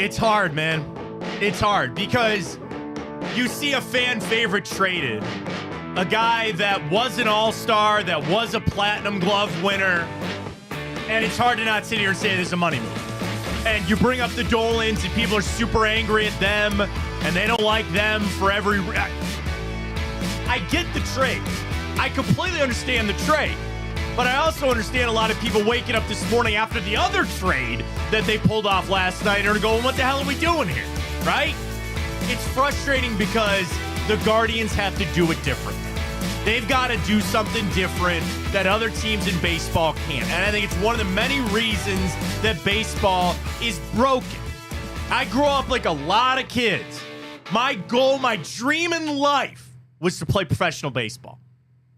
It's hard, man. It's hard because you see a fan favorite traded. A guy that was an all-star, that was a platinum glove winner. And it's hard to not sit here and say there's a money move. And you bring up the Dolans and people are super angry at them and they don't like them for every... I get the trade. I completely understand the trade. But I also understand a lot of people waking up this morning after the other trade that they pulled off last night and are going, what the hell are we doing here? Right? It's frustrating because the Guardians have to do it differently. They've got to do something different that other teams in baseball can't. And I think it's one of the many reasons that baseball is broken. I grew up like a lot of kids. My goal, my dream in life was to play professional baseball.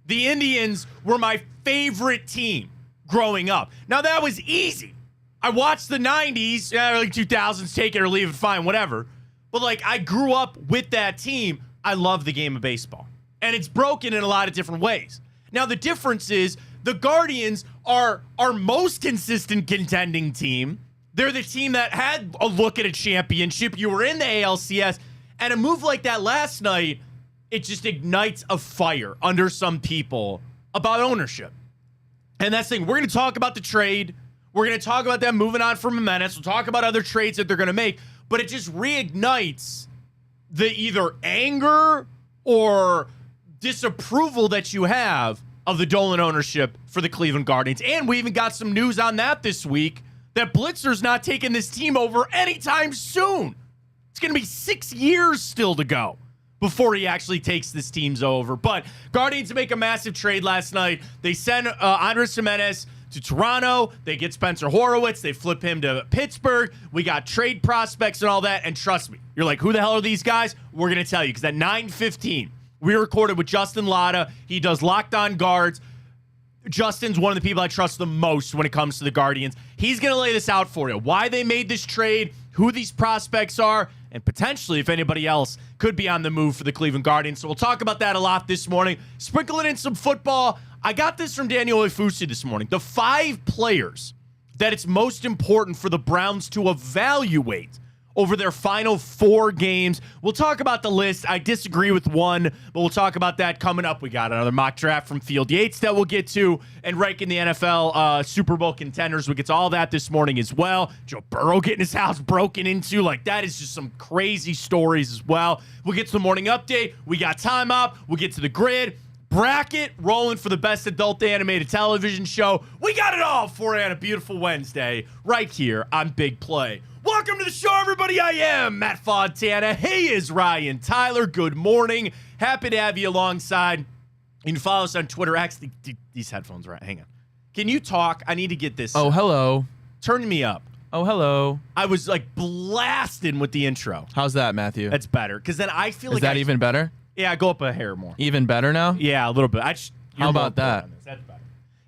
The Indians were my favorite team growing up. Now, that was easy. I watched the 90s, early 2000s, take it or leave it, fine, whatever. But, like, I grew up with that team. I love the game of baseball. And it's broken in a lot of different ways. Now, the difference is the Guardians are our most consistent contending team. They're the team that had a look at a championship. You were in the ALCS. And a move like that last night, it just ignites a fire under some people about ownership. And that's the thing. We're going to talk about the trade. We're going to talk about them moving on from Gimenez. We'll talk about other trades that they're going to make. But it just reignites the either anger or disapproval that you have of the Dolan ownership for the Cleveland Guardians. And we even got some news on that this week that Blitzer's not taking this team over anytime soon. It's going to be 6 years still to go before he actually takes this team's over. But Guardians make a massive trade last night. They send Andres Gimenez to Toronto. They get Spencer Horowitz. They flip him to Pittsburgh. We got trade prospects and all that. And trust me, you're like, who the hell are these guys? We're going to tell you because at 9:15, we recorded with Justin Lada. He does Locked On Guards. Justin's one of the people I trust the most when it comes to the Guardians. He's going to lay this out for you. Why they made this trade, who these prospects are, and potentially if anybody else could be on the move for the Cleveland Guardians. So we'll talk about that a lot this morning. Sprinkling in some football. I got this from Daniel Oifusi this morning. The 5 players that it's most important for the Browns to evaluate over their final 4 games. We'll talk about the list. I disagree with one, but we'll talk about that coming up. We got another mock draft from Field Yates that we'll get to, and ranking the NFL Super Bowl contenders. We'll get to all that this morning as well. Joe Burrow getting his house broken into. Like, that is just some crazy stories as well. We'll get to the morning update. We got time up. We'll get to the grid. Bracket rolling for the best adult animated television show. We got it all for you on a beautiful Wednesday right here on Big Play. Welcome to the show, everybody. I am Matt Fontana. Hey, is Ryan Tyler. Good morning. Happy to have you alongside. You can follow us on Twitter. Actually, these headphones are right. Hang on. Can you talk? I need to get this. Oh, hello. Turn me up. Oh, hello. I was like blasting with the intro. How's that, Matthew? That's better. Because then I feel like. Is that even better? Yeah, go up a hair more. Even better now? Yeah, a little bit. How about that? That's better.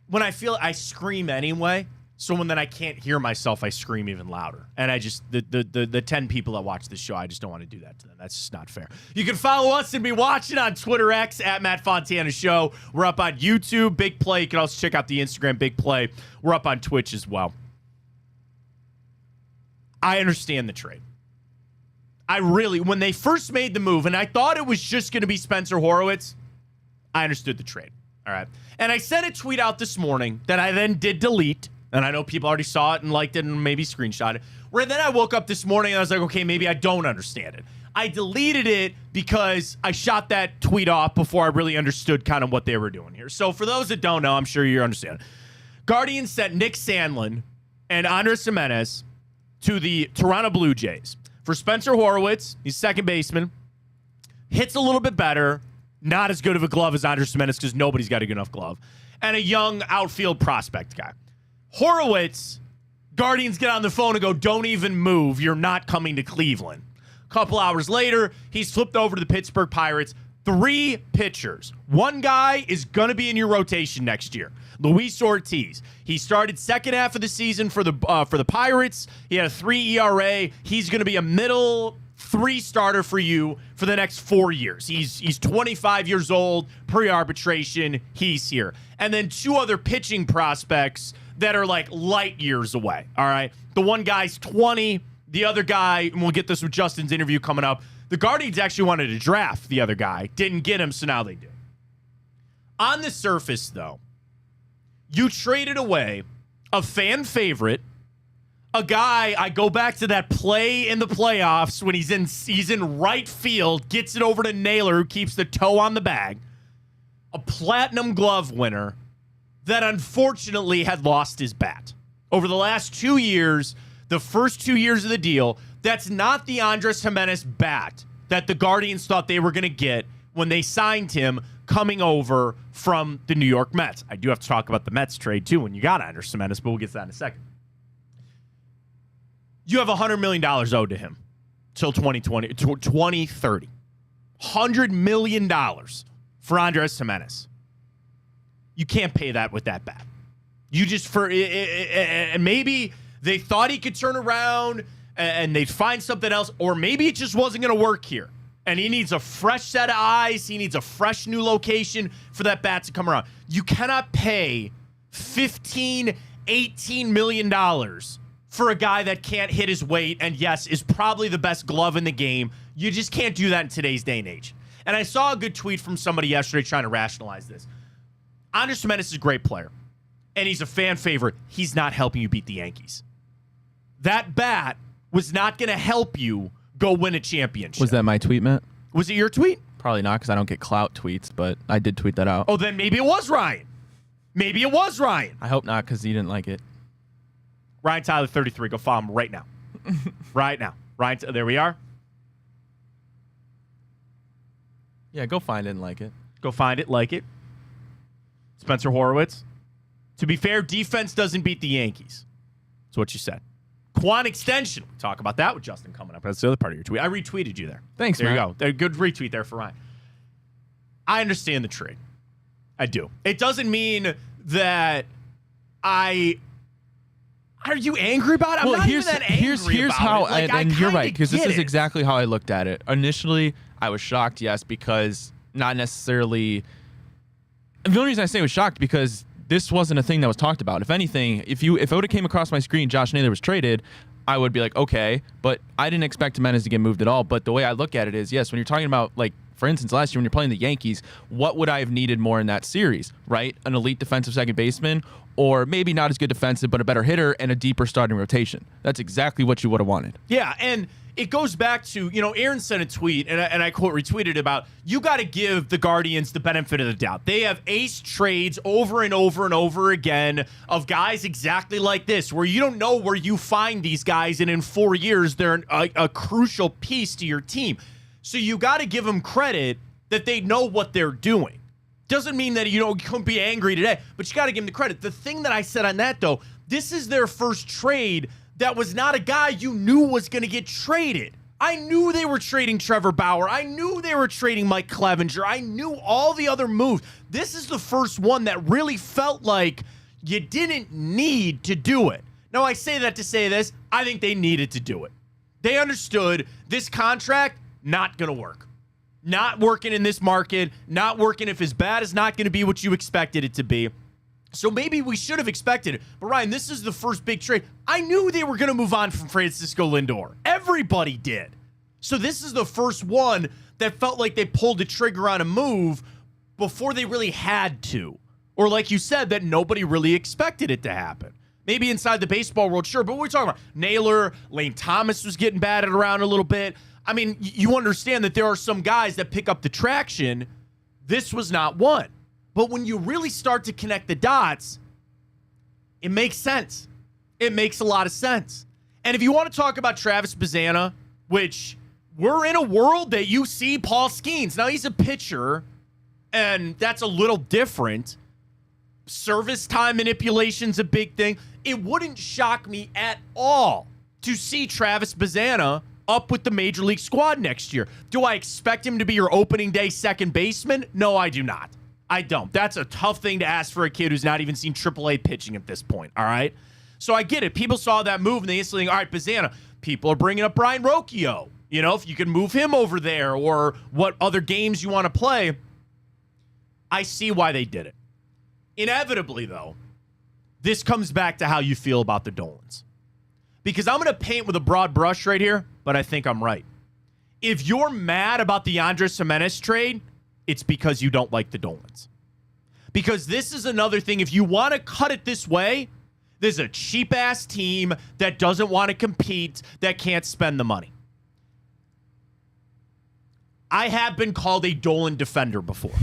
When I feel I scream anyway. So when then I can't hear myself, I scream even louder. And I just, the 10 people that watch this show, I just don't want to do that to them. That's just not fair. You can follow us and be watching on Twitter X at Matt Fontana Show. We're up on YouTube, Big Play. You can also check out the Instagram, Big Play. We're up on Twitch as well. I understand the trade. I really, when they first made the move, and I thought it was just going to be Spencer Horowitz, I understood the trade. All right. And I sent a tweet out this morning that I then did delete. And I know people already saw it and liked it and maybe screenshot it. Where then I woke up this morning and I was like, okay, maybe I don't understand it. I deleted it because I shot that tweet off before I really understood kind of what they were doing here. So for those that don't know, I'm sure you understand. Guardians sent Nick Sandlin and Andres Gimenez to the Toronto Blue Jays. For Spencer Horowitz, he's second baseman. Hits a little bit better. Not as good of a glove as Andres Gimenez because nobody's got a good enough glove. And a young outfield prospect guy. Horowitz, Guardians get on the phone and go, don't even move. You're not coming to Cleveland. A couple hours later, he's flipped over to the Pittsburgh Pirates. 3 pitchers. One guy is going to be in your rotation next year. Luis Ortiz. He started second half of the season for the Pirates. He had a 3 ERA. He's going to be a middle 3 starter for you for the next 4 years. He's 25 years old, pre-arbitration. He's here. And then 2 other pitching prospects that are like light years away, all right? The one guy's 20. The other guy, and we'll get this with Justin's interview coming up, the Guardians actually wanted to draft the other guy. Didn't get him, so now they do. On the surface, though, you traded away a fan favorite, a guy, I go back to that play in the playoffs when he's in right field, gets it over to Naylor, who keeps the toe on the bag, a platinum glove winner that unfortunately had lost his bat. Over the last 2 years, the first 2 years of the deal, that's not the Andres Gimenez bat that the Guardians thought they were going to get when they signed him coming over from the New York Mets. I do have to talk about the Mets trade, too, when you got Andres Gimenez, but we'll get to that in a second. You have $100 million owed to him till 2030. $100 million for Andres Gimenez. You can't pay that with that bat. You just, and maybe they thought he could turn around and they'd find something else, or maybe it just wasn't going to work here. And he needs a fresh set of eyes. He needs a fresh new location for that bat to come around. You cannot pay $15, $18 million for a guy that can't hit his weight and, yes, is probably the best glove in the game. You just can't do that in today's day and age. And I saw a good tweet from somebody yesterday trying to rationalize this. Andres Gimenez is a great player, and he's a fan favorite. He's not helping you beat the Yankees. That bat was not going to help you go win a championship. Was that my tweet, Matt? Was it your tweet? Probably not, because I don't get clout tweets, but I did tweet that out. Oh, then maybe it was Ryan. Maybe it was Ryan. I hope not, because he didn't like it. Ryan Tyler 33. Go follow him right now. Right now. Ryan, there we are. Yeah, go find it and like it. Go find it, like it. Spencer Horowitz. To be fair, defense doesn't beat the Yankees. That's what you said. Quan extension. We'll talk about that with Justin coming up. That's the other part of your tweet. I retweeted you there. Thanks, there man. You go. Good retweet there for Ryan. I understand the trade. I do. It doesn't mean that I... Are you angry about it? I'm not even that angry here's about how, it. Like, and you're right, because this is it. exactly how I looked at it. Initially, I was shocked, yes, because not necessarily... And the only reason I say I was shocked because this wasn't a thing that was talked about. If anything, if it would have came across my screen, Josh Naylor was traded, I would be like, okay, but I didn't expect Gimenez to get moved at all. But the way I look at it is, yes, when you're talking about, like, for instance, last year when you're playing the Yankees, what would I have needed more in that series, right? An elite defensive second baseman, or maybe not as good defensive, but a better hitter and a deeper starting rotation. That's exactly what you would have wanted. Yeah, and it goes back to, Aaron sent a tweet, and I quote retweeted about, you got to give the Guardians the benefit of the doubt. They have ace trades over and over and over again of guys exactly like this, where you don't know where you find these guys, and in 4 years, they're a crucial piece to your team. So you got to give them credit that they know what they're doing. Doesn't mean that, you couldn't be angry today, but you got to give them the credit. The thing that I said on that, though, this is their first trade that was not a guy you knew was going to get traded. I knew they were trading Trevor Bauer. I knew they were trading Mike Clevenger. I knew all the other moves. This is the first one that really felt like you didn't need to do it. Now, I say that to say this. I think they needed to do it. They understood this contract, not going to work. Not working in this market, not working if his bat is not going to be what you expected it to be. So maybe we should have expected it. But, Ryan, this is the first big trade. I knew they were going to move on from Francisco Lindor. Everybody did. So this is the first one that felt like they pulled the trigger on a move before they really had to. Or like you said, that nobody really expected it to happen. Maybe inside the baseball world, sure. But what we're talking about, Naylor, Lane Thomas was getting batted around a little bit. I mean, you understand that there are some guys that pick up the traction. This was not one. But when you really start to connect the dots, it makes sense. It makes a lot of sense. And if you want to talk about Travis Bazzana, which we're in a world that you see Paul Skeens. Now, he's a pitcher, and that's a little different. Service time manipulation's a big thing. It wouldn't shock me at all to see Travis Bazzana up with the Major League squad next year. Do I expect him to be your opening day second baseman? No, I do not. I don't. That's a tough thing to ask for a kid who's not even seen AAA pitching at this point, all right? So I get it. People saw that move, and they instantly think, all right, Bazzana, people are bringing up Brian Rocchio. If you can move him over there or what other games you want to play, I see why they did it. Inevitably, though, this comes back to how you feel about the Dolans. because I'm going to paint with a broad brush right here, but I think I'm right. If you're mad about the Andres Gimenez trade, it's because you don't like the Dolans. Because this is another thing. If you want to cut it this way, there's a cheap-ass team that doesn't want to compete, that can't spend the money. I have been called a Dolan defender before.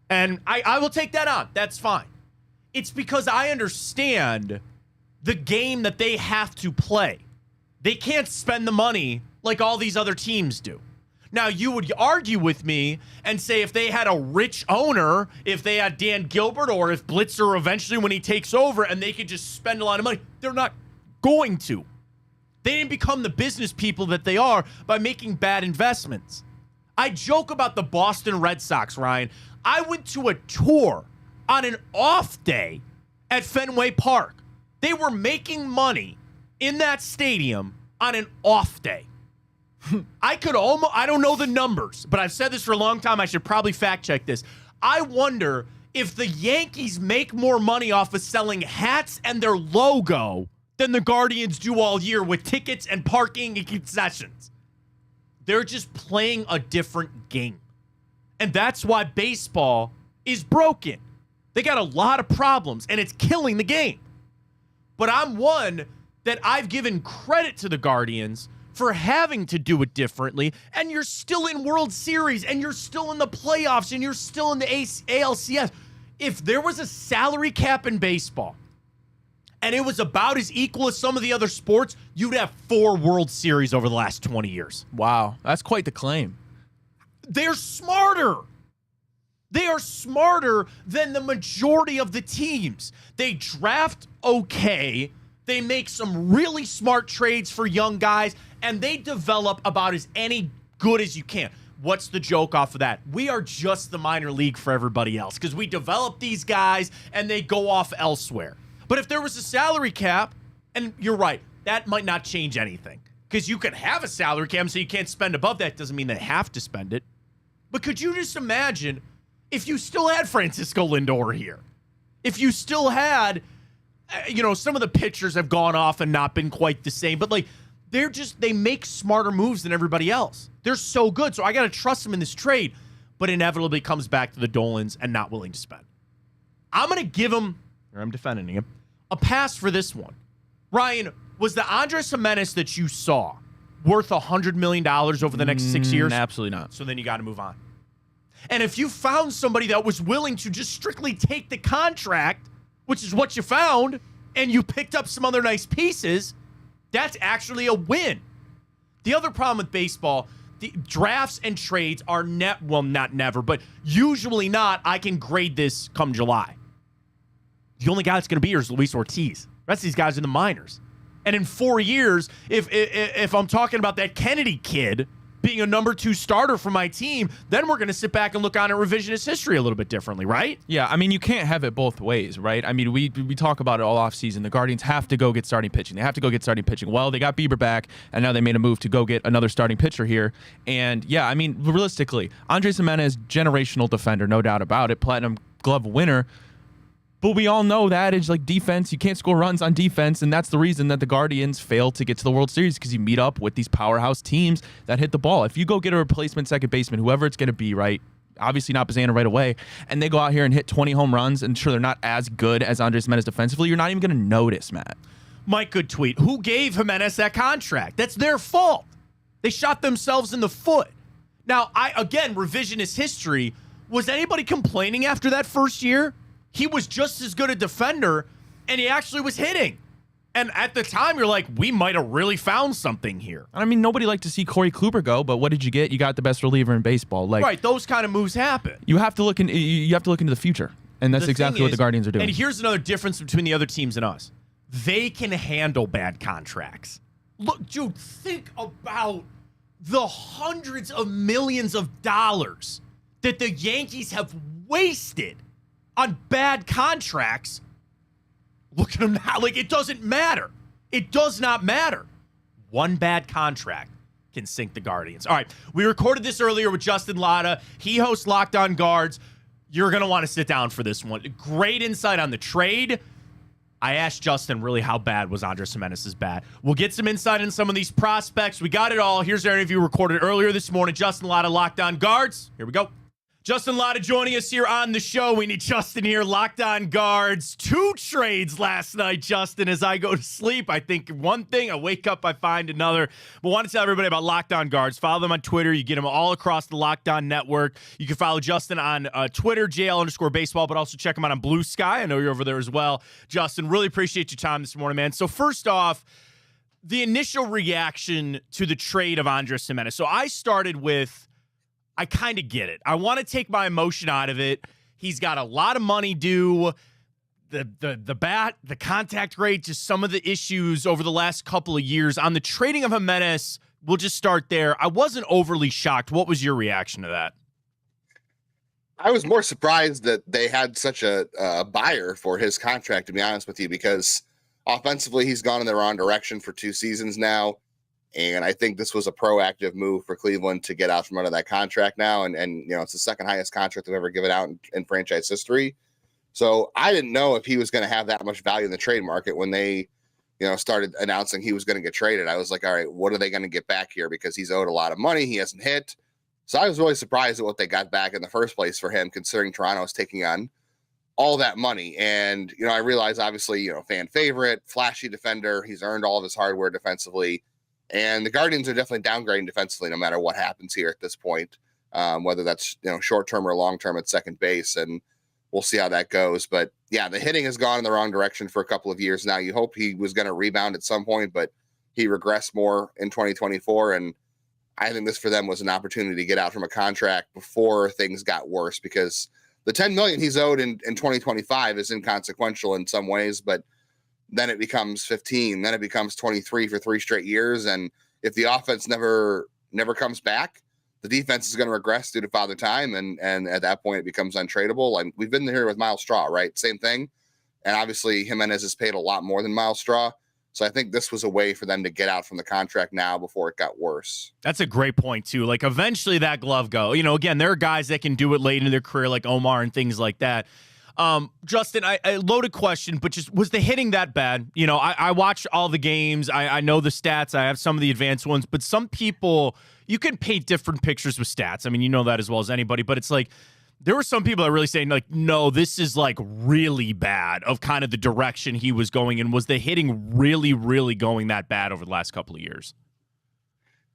And I will take that on. That's fine. It's because I understand the game that they have to play. They can't spend the money like all these other teams do. Now, you would argue with me and say if they had a rich owner, if they had Dan Gilbert, or if Blitzer eventually when he takes over and they could just spend a lot of money, they're not going to. They didn't become the business people that they are by making bad investments. I joke about the Boston Red Sox, Ryan. I went to a tour on an off day at Fenway Park. They were making money in that stadium on an off day. I don't know the numbers, but I've said this for a long time. I should probably fact check this. I wonder if the Yankees make more money off of selling hats and their logo than the Guardians do all year with tickets and parking and concessions. They're just playing a different game. And that's why baseball is broken. They got a lot of problems, and it's killing the game. But I'm one that I've given credit to the Guardians for having to do it differently, and you're still in World Series, and you're still in the playoffs, and you're still in the ALCS. If there was a salary cap in baseball, and it was about as equal as some of the other sports, you'd have 4 World Series over the last 20 years. Wow, that's quite the claim. They're smarter. They are smarter than the majority of the teams. They draft okay. They make some really smart trades for young guys, and they develop about as any good as you can. What's the joke off of that? We are just the minor league for everybody else because we develop these guys and they go off elsewhere. But if there was a salary cap, and you're right, that might not change anything because you could have a salary cap so you can't spend above that. Doesn't mean they have to spend it. But could you just imagine if you still had Francisco Lindor here? If you still had, some of the pitchers have gone off and not been quite the same, but they make smarter moves than everybody else. They're so good. So I got to trust them in this trade, but inevitably comes back to the Dolans and not willing to spend. I'm going to give them, or I'm defending him, a pass for this one. Ryan, was the Andres Gimenez that you saw worth $100 million over the next 6 years? Absolutely not. So then you got to move on. And if you found somebody that was willing to just strictly take the contract, which is what you found, and you picked up some other nice pieces, that's actually a win. The other problem with baseball, the drafts and trades are not never, but usually not. I can grade this come July. The only guy that's going to be here is Luis Ortiz. The rest of these guys are in the minors. And in 4 years, if I'm talking about that Kennedy kid being a number 2 starter for my team, then we're going to sit back and look on at revisionist history a little bit differently, right? Yeah, I mean, you can't have it both ways, right? I mean, we talk about it all offseason. The Guardians have to go get starting pitching. They have to go get starting pitching. Well, they got Bieber back, and now they made a move to go get another starting pitcher here. And, yeah, I mean, realistically, Andres Gimenez, generational defender, no doubt about it, Platinum Glove winner. But we all know that it's like defense. You can't score runs on defense, and that's the reason that the Guardians fail to get to the World Series because you meet up with these powerhouse teams that hit the ball. If you go get a replacement second baseman, whoever it's going to be, right? Obviously not Bazana right away, and they go out here and hit 20 home runs, and sure, they're not as good as Andres Gimenez defensively, you're not even going to notice, Matt. Mike, good tweet. Who gave Gimenez that contract? That's their fault. They shot themselves in the foot. Now, revisionist history. Was anybody complaining after that first year? He was just as good a defender, and he actually was hitting. And at the time, you're like, we might have really found something here. I mean, nobody liked to see Corey Kluber go, but what did you get? You got the best reliever in baseball. Right, those kind of moves happen. You have to look into the future, and that's exactly what the Guardians are doing. And here's another difference between the other teams and us. They can handle bad contracts. Look, dude, think about the hundreds of millions of dollars that the Yankees have wasted on bad contracts. Look at them now. It doesn't matter. It does not matter. One bad contract can sink the Guardians. All right, we recorded this earlier with Justin Lada. He hosts Locked On Guards. You're going to want to sit down for this one. Great insight on the trade. I asked Justin really how bad was Andres Gimenez's bat. We'll get some insight in some of these prospects. We got it all. Here's our interview recorded earlier this morning. Justin Lada, Locked On Guards. Here we go. Justin Lada joining us here on the show. We need Justin here, Locked On Guards. 2 trades last night, Justin, as I go to sleep. I think one thing, I wake up, I find another. But I want to tell everybody about Locked On Guards. Follow them on Twitter. You get them all across the Locked On network. You can follow Justin on Twitter, JL_baseball, but also check him out on Blue Sky. I know you're over there as well. Justin, really appreciate your time this morning, man. So first off, the initial reaction to the trade of Andres Gimenez. So I started with, I kind of get it. I want to take my emotion out of it. He's got a lot of money due. The bat, the contact rate, just some of the issues over the last couple of years. On the trading of Gimenez, we'll just start there. I wasn't overly shocked. What was your reaction to that? I was more surprised that they had such a buyer for his contract, to be honest with you, because offensively, he's gone in the wrong direction for 2 seasons now. And I think this was a proactive move for Cleveland to get out from under that contract now. And you know, it's the second highest contract they've ever given out in franchise history. So I didn't know if he was going to have that much value in the trade market when they, you know, started announcing he was going to get traded. I was like, all right, what are they going to get back here? Because he's owed a lot of money. He hasn't hit. So I was really surprised at what they got back in the first place for him, considering Toronto is taking on all that money. And, you know, I realize obviously, you know, fan favorite, flashy defender. He's earned all of his hardware defensively. And the Guardians are definitely downgrading defensively no matter what happens here at this point, whether that's, you know, short-term or long-term at second base. And we'll see how that goes. But, yeah, the hitting has gone in the wrong direction for a couple of years now. You hope he was going to rebound at some point, but he regressed more in 2024. And I think this for them was an opportunity to get out from a contract before things got worse, because the $10 million he's owed in 2025 is inconsequential in some ways, but then it becomes 15, then it becomes 23 for 3 straight years. And if the offense never comes back, the defense is going to regress due to father time. And at that point it becomes untradeable. Like we've been here with Miles Straw, right? Same thing. And obviously Gimenez is paid a lot more than Miles Straw. So I think this was a way for them to get out from the contract now before it got worse. That's a great point too. Like eventually that glove go, you know, again, there are guys that can do it late in their career, like Omar and things like that. Justin, I loaded question, but just was the hitting that bad? You know, I watch all the games. I know the stats. I have some of the advanced ones, but some people, you can paint different pictures with stats. I mean, you know that as well as anybody, but it's like, there were some people that are really saying like, no, this is like really bad of kind of the direction he was going in. Was the hitting really, really going that bad over the last couple of years?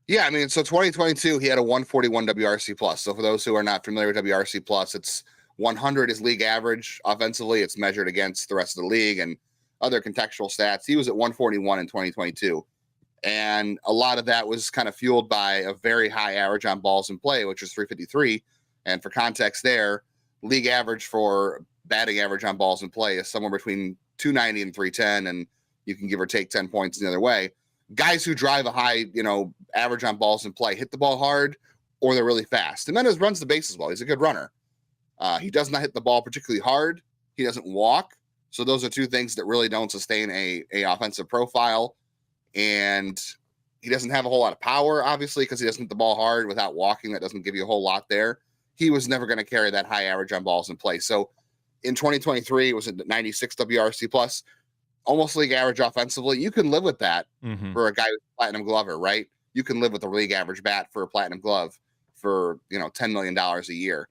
Yeah, I mean, so 2022, he had a 141 WRC plus. So for those who are not familiar with WRC plus, it's 100 is league average offensively. It's measured against the rest of the league and other contextual stats. He was at 141 in 2022. And a lot of that was kind of fueled by a very high average on balls in play, which is 353. And for context there, league average for batting average on balls in play is somewhere between 290 and 310. And you can give or take 10 points the other way. Guys who drive a high, you know, average on balls in play hit the ball hard or they're really fast. Gimenez runs the bases well. He's a good runner. He does not hit the ball particularly hard. He doesn't walk. So those are 2 things that really don't sustain a offensive profile. And he doesn't have a whole lot of power, obviously, because he doesn't hit the ball hard without walking. That doesn't give you a whole lot there. He was never going to carry that high average on balls in play. So in 2023, it was a 96 WRC plus, almost league average offensively. You can live with that for a guy who's a platinum glover, right? You can live with a league average bat for a platinum glove for, you know, $10 million a year.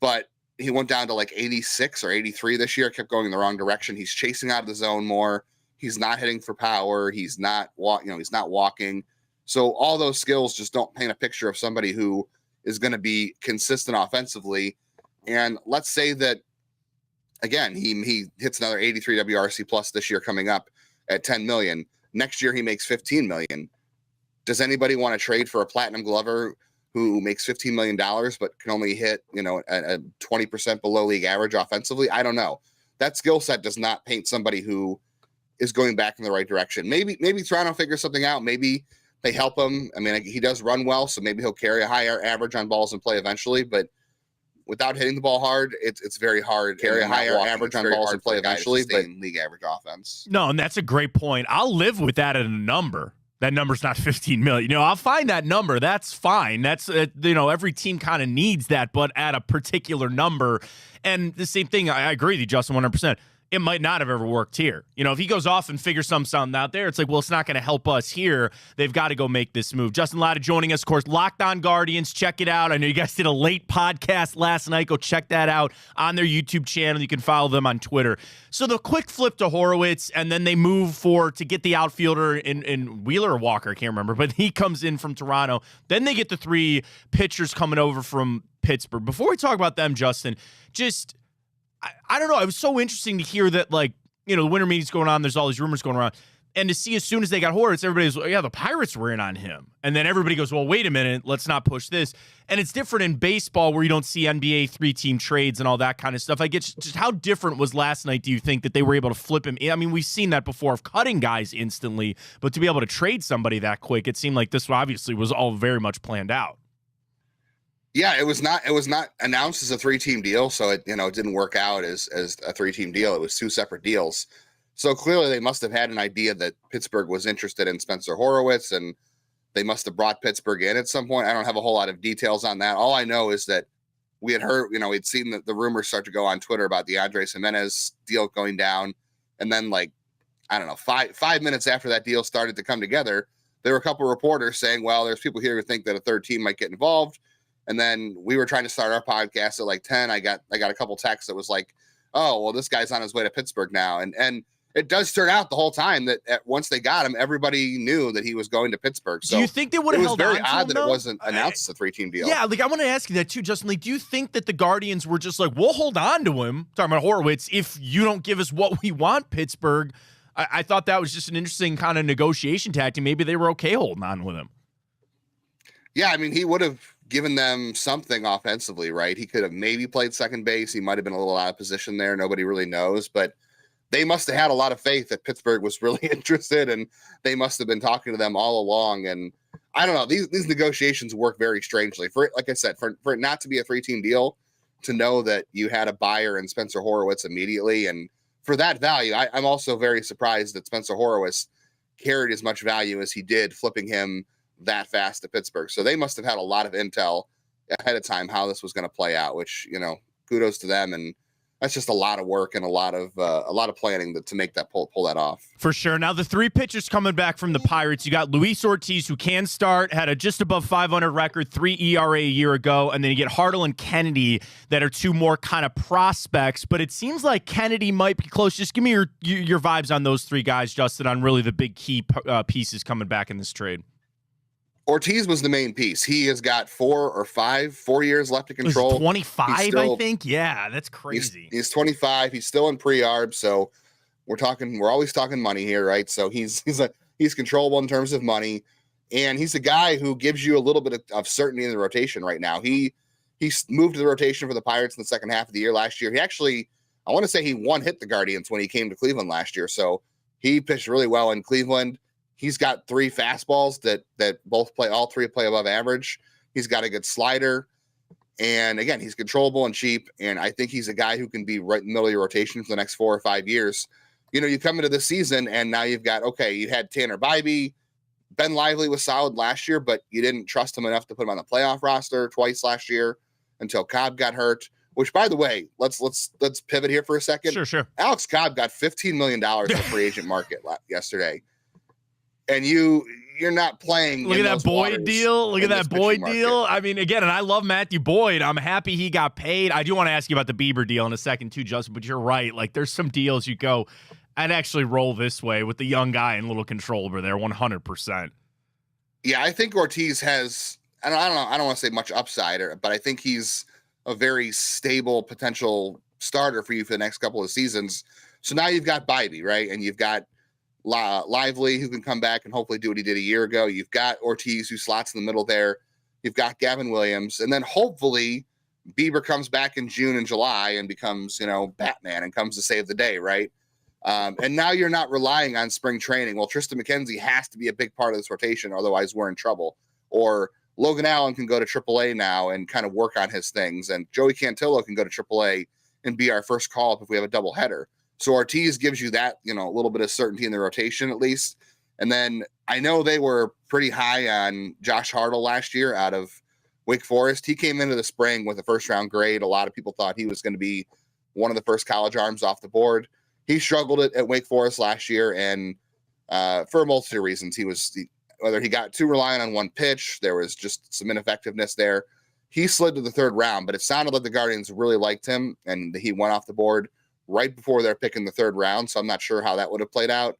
But he went down to like 86 or 83 this year, kept going in the wrong direction. He's chasing out of the zone more. He's not hitting for power. He's not he's not walking. So all those skills just don't paint a picture of somebody who is going to be consistent offensively. And let's say that, again, he hits another 83 WRC plus this year coming up at 10 million. Next year he makes 15 million. Does anybody want to trade for a platinum glover who makes $15 million, but can only hit, you know, a 20% below league average offensively? I don't know. That skill set does not paint somebody who is going back in the right direction. Maybe Toronto figures something out. Maybe they help him. I mean, he does run well, so maybe he'll carry a higher average on balls in play eventually, but without hitting the ball hard, it's very hard to carry a higher average on balls in play eventually, but league average offense. No, and that's a great point. I'll live with that at a number. That number's not 15 million. You know, I'll find that number. That's fine. That's, you know, every team kind of needs that, but at a particular number. And the same thing, I agree with you, Justin, 100%. it might not have ever worked here. You know, if he goes off and figures something out there, it's like, well, it's not going to help us here. They've got to go make this move. Justin Lada joining us, of course, Locked On Guardians. Check it out. I know you guys did a late podcast last night. Go check that out on their YouTube channel. You can follow them on Twitter. So the quick flip to Horowitz, and then they move to get the outfielder in Wheeler or Walker, I can't remember, but he comes in from Toronto. Then they get the 3 pitchers coming over from Pittsburgh. Before we talk about them, Justin, just I don't know. It was so interesting to hear that, like, you know, the winter meeting's going on. There's all these rumors going around. And to see as soon as they got Horowitz, everybody's, yeah, the Pirates were in on him. And then everybody goes, well, wait a minute. Let's not push this. And it's different in baseball where you don't see NBA 3-team trades and all that kind of stuff. I get just how different was last night, do you think, that they were able to flip him? I mean, we've seen that before of cutting guys instantly. But to be able to trade somebody that quick, it seemed like this obviously was all very much planned out. Yeah, it was not announced as a 3-team deal, so it didn't work out as a 3-team deal. It was 2 separate deals. So clearly they must have had an idea that Pittsburgh was interested in Spencer Horowitz, and they must have brought Pittsburgh in at some point. I don't have a whole lot of details on that. All I know is that we had heard, we'd seen the rumors start to go on Twitter about the Andres Gimenez deal going down. And then, like, I don't know, five minutes after that deal started to come together, there were a couple of reporters saying, well, there's people here who think that a 3rd team might get involved. And then we were trying to start our podcast at like 10. I got a couple texts that was like, oh, well, this guy's on his way to Pittsburgh now. And it does turn out the whole time that once they got him, everybody knew that he was going to Pittsburgh. So do you think they would have held on to him? It was very odd that it wasn't announced as a 3-team deal. Yeah, like I want to ask you that too, Justin. Like, do you think that the Guardians were just like, we'll hold on to him, talking about Horowitz, if you don't give us what we want, Pittsburgh? I thought that was just an interesting kind of negotiation tactic. Maybe they were okay holding on with him. Yeah, I mean, he would have given them something offensively, right? He could have maybe played second base. He might have been a little out of position there. Nobody really knows, but they must have had a lot of faith that Pittsburgh was really interested, and they must have been talking to them all along. And I don't know, these negotiations work very strangely. Like I said, for it not to be a 3-team deal, to know that you had a buyer in Spencer Horowitz immediately, and for that value, I'm also very surprised that Spencer Horowitz carried as much value as he did, flipping him that fast to Pittsburgh. So they must have had a lot of intel ahead of time how this was going to play out, which, kudos to them. And that's just a lot of work and a lot of planning to make that pull that off. For sure. Now the 3 pitchers coming back from the Pirates, you got Luis Ortiz, who can start, had a just above 500 record, 3 ERA a year ago, and then you get Hartle and Kennedy that are 2 more kind of prospects. But it seems like Kennedy might be close. Just give me your vibes on those 3 guys, Justin, on really the big key pieces coming back in this trade. Ortiz was the main piece. He has got 4 years left to control. He's 25, I think. Yeah, that's crazy. He's 25. He's still in pre-arb, so we're always talking money here, right? So he's controllable in terms of money, and he's a guy who gives you a little bit of certainty in the rotation right now. He moved to the rotation for the Pirates in the second half of the year last year. He actually, I want to say he hit the Guardians when he came to Cleveland last year. So he pitched really well in Cleveland. He's got 3 fastballs that all 3 play above average. He's got a good slider. And again, he's controllable and cheap. And I think he's a guy who can be right in the middle of your rotation for the next 4 or 5 years. You come into this season and now you've got, okay, you had Tanner Bybee. Ben Lively was solid last year, but you didn't trust him enough to put him on the playoff roster twice last year until Cobb got hurt. Which, by the way, let's pivot here for a second. Sure. Alex Cobb got $15 million in the free agent market yesterday. And you're not playing. Look at that Boyd deal. Look at that Boyd deal. I mean, again, and I love Matthew Boyd. I'm happy he got paid. I do want to ask you about the Bieber deal in a second too, Justin, but you're right. Like, there's some deals you go, I'd actually roll this way with the young guy and little control over there, 100%. Yeah, I think Ortiz has, I don't want to say much upside, but I think he's a very stable potential starter for you for the next couple of seasons. So now you've got Bybee, right? And you've got Lively, who can come back and hopefully do what he did a year ago. You've got Ortiz, who slots in the middle there. You've got Gavin Williams. And then hopefully Bieber comes back in June and July and becomes, Batman and comes to save the day, right? And now you're not relying on spring training. Well, Tristan McKenzie has to be a big part of this rotation, otherwise we're in trouble. Or Logan Allen can go to AAA now and kind of work on his things. And Joey Cantillo can go to AAA and be our first call up if we have a doubleheader. So Ortiz gives you that, a little bit of certainty in the rotation at least. And then I know they were pretty high on Josh Hartle last year out of Wake Forest. He came into the spring with a first-round grade. A lot of people thought he was going to be one of the first college arms off the board. he struggled at Wake Forest last year, and for a multitude of reasons. Whether he got too reliant on one pitch, there was just some ineffectiveness there. He slid to the third round, but it sounded like the Guardians really liked him, and he went off the board right before they're picking the third round. So I'm not sure how that would have played out.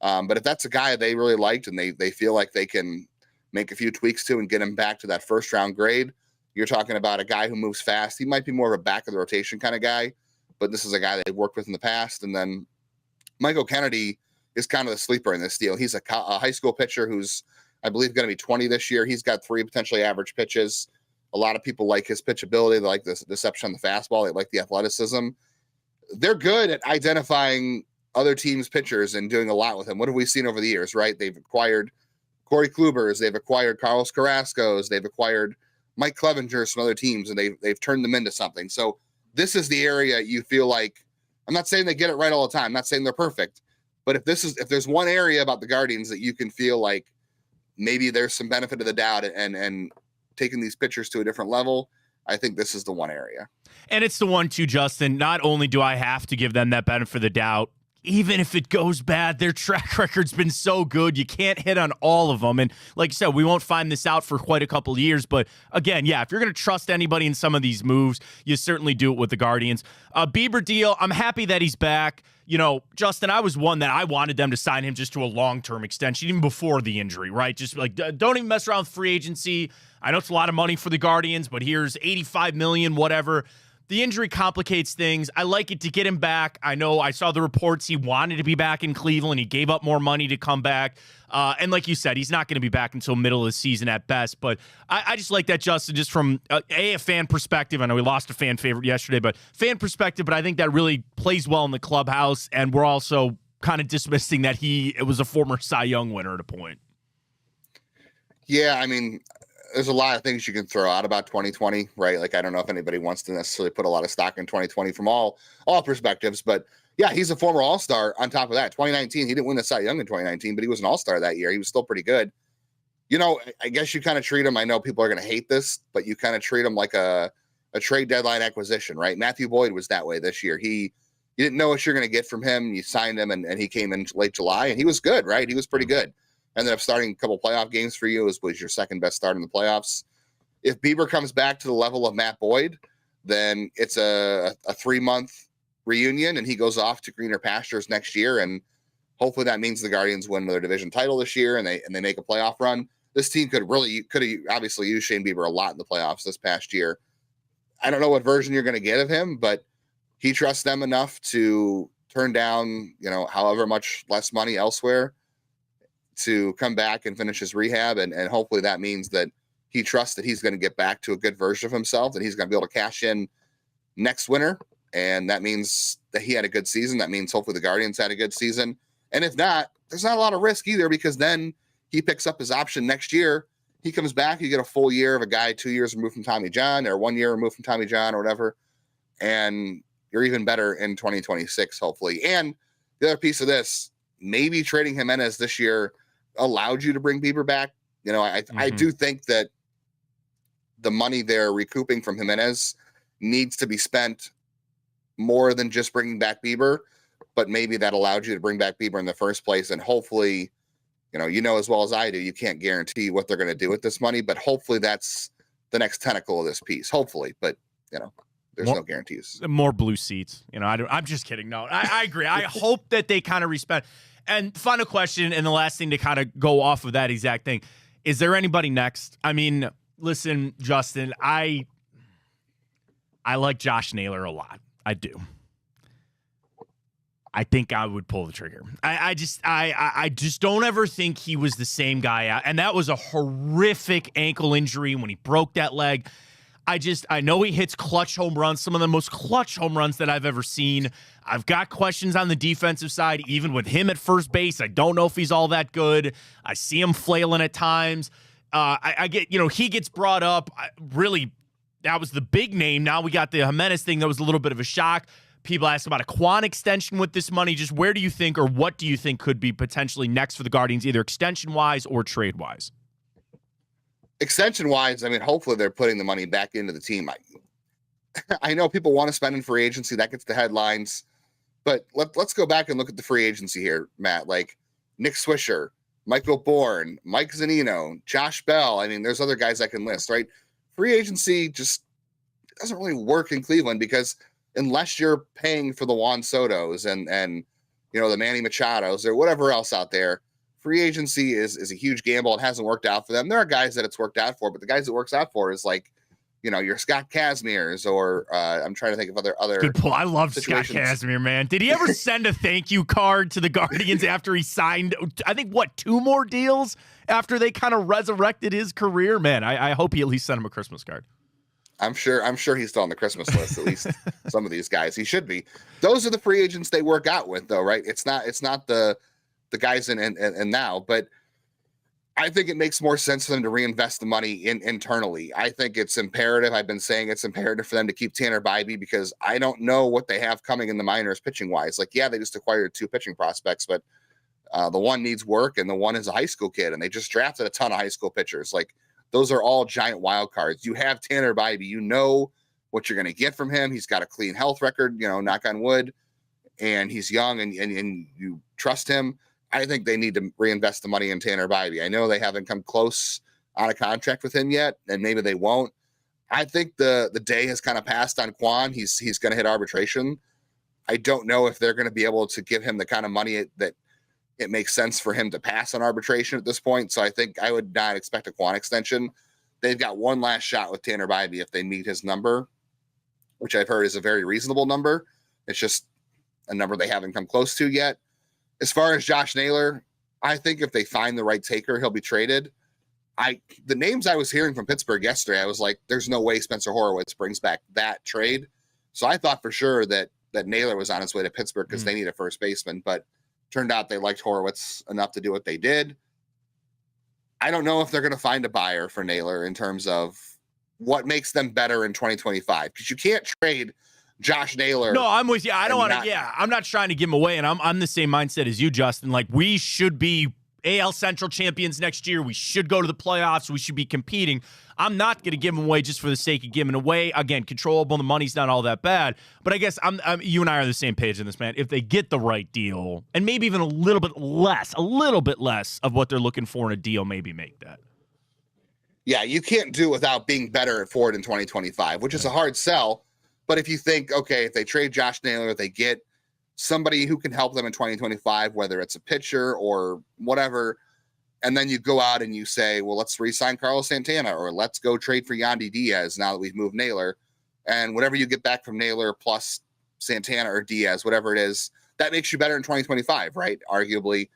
But if that's a guy they really liked and they feel like they can make a few tweaks to and get him back to that first round grade, you're talking about a guy who moves fast. He might be more of a back of the rotation kind of guy, but this is a guy they've worked with in the past. And then Michael Kennedy is kind of the sleeper in this deal. He's a high school pitcher who's, I believe, going to be 20 this year. He's got 3 potentially average pitches. A lot of people like his pitchability. They like the deception on the fastball. They like the athleticism. They're good at identifying other teams' pitchers and doing a lot with them. What have we seen over the years, right? They've acquired Corey Klubers. They've acquired Carlos Carrasco's. They've acquired Mike Clevenger's from other teams, and they've turned them into something. So this is the area you feel like, I'm not saying they get it right all the time. I'm not saying they're perfect. But if there's one area about the Guardians that you can feel like maybe there's some benefit of the doubt and taking these pitchers to a different level, I think this is the one area. And it's the one too, Justin. Not only do I have to give them that benefit of the doubt, even if it goes bad, their track record's been so good. You can't hit on all of them. And like I said, we won't find this out for quite a couple of years. But again, yeah, if you're going to trust anybody in some of these moves, you certainly do it with the Guardians. Bieber deal, I'm happy that he's back. You know, Justin, I was one that I wanted them to sign him just to a long-term extension, even before the injury, right? Just like, don't even mess around with free agency. I know it's a lot of money for the Guardians, but here's $85 million, whatever. The injury complicates things. I like it to get him back. I know I saw the reports he wanted to be back in Cleveland. He gave up more money to come back. And like you said, he's not going to be back until middle of the season at best. But I just like that, Justin, just from a fan perspective. I know we lost a fan favorite yesterday, but fan perspective. But I think that really plays well in the clubhouse. And we're also kind of dismissing that it was a former Cy Young winner at a point. Yeah, I mean, there's a lot of things you can throw out about 2020, right? Like, I don't know if anybody wants to necessarily put a lot of stock in 2020 from all perspectives, but yeah, he's a former All-Star on top of that. 2019, he didn't win the Cy Young in 2019, but he was an All-Star that year. He was still pretty good. You know, I guess you kind of treat him, I know people are going to hate this, but you kind of treat him like a trade deadline acquisition, right? Matthew Boyd was that way this year. You didn't know what you're going to get from him. You signed him, and he came in late July, and he was good, right? He was pretty good. Ended up starting a couple playoff games for you. Was your second best start in the playoffs. If Bieber comes back to the level of Matt Boyd, then it's a 3-month reunion, and he goes off to greener pastures next year. And hopefully that means the Guardians win their division title this year, and they make a playoff run. This team could have obviously used Shane Bieber a lot in the playoffs this past year. I don't know what version you're going to get of him, but he trusts them enough to turn down, however much less money elsewhere to come back and finish his rehab. And hopefully that means that he trusts that he's going to get back to a good version of himself, that he's going to be able to cash in next winter. And that means that he had a good season. That means hopefully the Guardians had a good season. And if not, there's not a lot of risk either, because then he picks up his option next year. He comes back, you get a full year of a guy 2 years removed from Tommy John, or 1 year removed from Tommy John, or whatever. And you're even better in 2026, hopefully. And the other piece of this, maybe trading Gimenez this year allowed you to bring Bieber back. I do think that the money they're recouping from Gimenez needs to be spent more than just bringing back Bieber, but maybe that allowed you to bring back Bieber in the first place. And hopefully, as well as I do, you can't guarantee what they're going to do with this money, but hopefully that's the next tentacle of this piece. Hopefully, but there's no guarantees. More blue seats. I'm just kidding. No, I agree. I hope that they kind of respect. And final question, and the last thing to kind of go off of that exact thing. Is there anybody next? I mean, listen, Justin, I like Josh Naylor a lot. I do. I think I would pull the trigger. I just don't ever think he was the same guy out. And that was a horrific ankle injury when he broke that leg. I know he hits clutch home runs, some of the most clutch home runs that I've ever seen. I've got questions on the defensive side, even with him at first base. I don't know if he's all that good. I see him flailing at times. I get, he gets brought up. Really, that was the big name. Now we got the Gimenez thing. That was a little bit of a shock. People ask about a Quan extension with this money. Just where do you think, or what do you think could be potentially next for the Guardians, either extension-wise or trade-wise? Extension-wise, I mean, hopefully they're putting the money back into the team. I know people want to spend in free agency. That gets the headlines. But let's go back and look at the free agency here, Matt. Like Nick Swisher, Michael Bourne, Mike Zunino, Josh Bell. I mean, there's other guys I can list, right? Free agency just doesn't really work in Cleveland because unless you're paying for the Juan Sotos and the Manny Machados or whatever else out there, free agency is a huge gamble. It hasn't worked out for them. There are guys that it's worked out for, but the guys it works out for is like, your Scott Kazmier's or I'm trying to think of other. Good pull. I love Scott Kazmier, man. Did he ever send a thank you card to the Guardians after he signed, I think, 2 more deals after they kind of resurrected his career? Man, I hope he at least sent him a Christmas card. I'm sure he's still on the Christmas list, at least some of these guys. He should be. Those are the free agents they work out with, though, right? It's not the guys in now, but I think it makes more sense for them to reinvest the money internally. I think it's imperative. I've been saying it's imperative for them to keep Tanner Bybee because I don't know what they have coming in the minors pitching wise. Like, yeah, they just acquired 2 pitching prospects, but the one needs work and the one is a high school kid, and they just drafted a ton of high school pitchers. Like, those are all giant wild cards. You have Tanner Bybee. You know what you're going to get from him. He's got a clean health record, knock on wood, and he's young and you trust him. I think they need to reinvest the money in Tanner Bybee. I know they haven't come close on a contract with him yet, and maybe they won't. I think the day has kind of passed on Quan. He's going to hit arbitration. I don't know if they're going to be able to give him the kind of money that it makes sense for him to pass on arbitration at this point. So I think I would not expect a Quan extension. They've got one last shot with Tanner Bybee if they meet his number, which I've heard is a very reasonable number. It's just a number they haven't come close to yet. As far as Josh Naylor, I think if they find the right taker, he'll be traded. The names I was hearing from Pittsburgh yesterday, I was like, there's no way Spencer Horowitz brings back that trade. So I thought for sure that Naylor was on his way to Pittsburgh because they need a first baseman, but turned out they liked Horowitz enough to do what they did. I don't know if they're going to find a buyer for Naylor in terms of what makes them better in 2025, because you can't trade Josh Naylor. No, I'm with you. I don't want to. Yeah, I'm not trying to give him away, and I'm the same mindset as you, Justin. Like, we should be AL Central champions next year. We should go to the playoffs. We should be competing. I'm not going to give him away just for the sake of giving away. Again, controllable. The money's not all that bad. But I guess you and I are on the same page in this, man. If they get the right deal, and maybe even a little bit less of what they're looking for in a deal, maybe make that. Yeah, you can't do without being better for it in 2025, which is a hard sell. But if you think, okay, if they trade Josh Naylor, they get somebody who can help them in 2025, whether it's a pitcher or whatever, and then you go out and you say, well, let's re-sign Carlos Santana, or let's go trade for Yandy Diaz now that we've moved Naylor, and whatever you get back from Naylor plus Santana or Diaz, whatever it is, that makes you better in 2025, right? Arguably.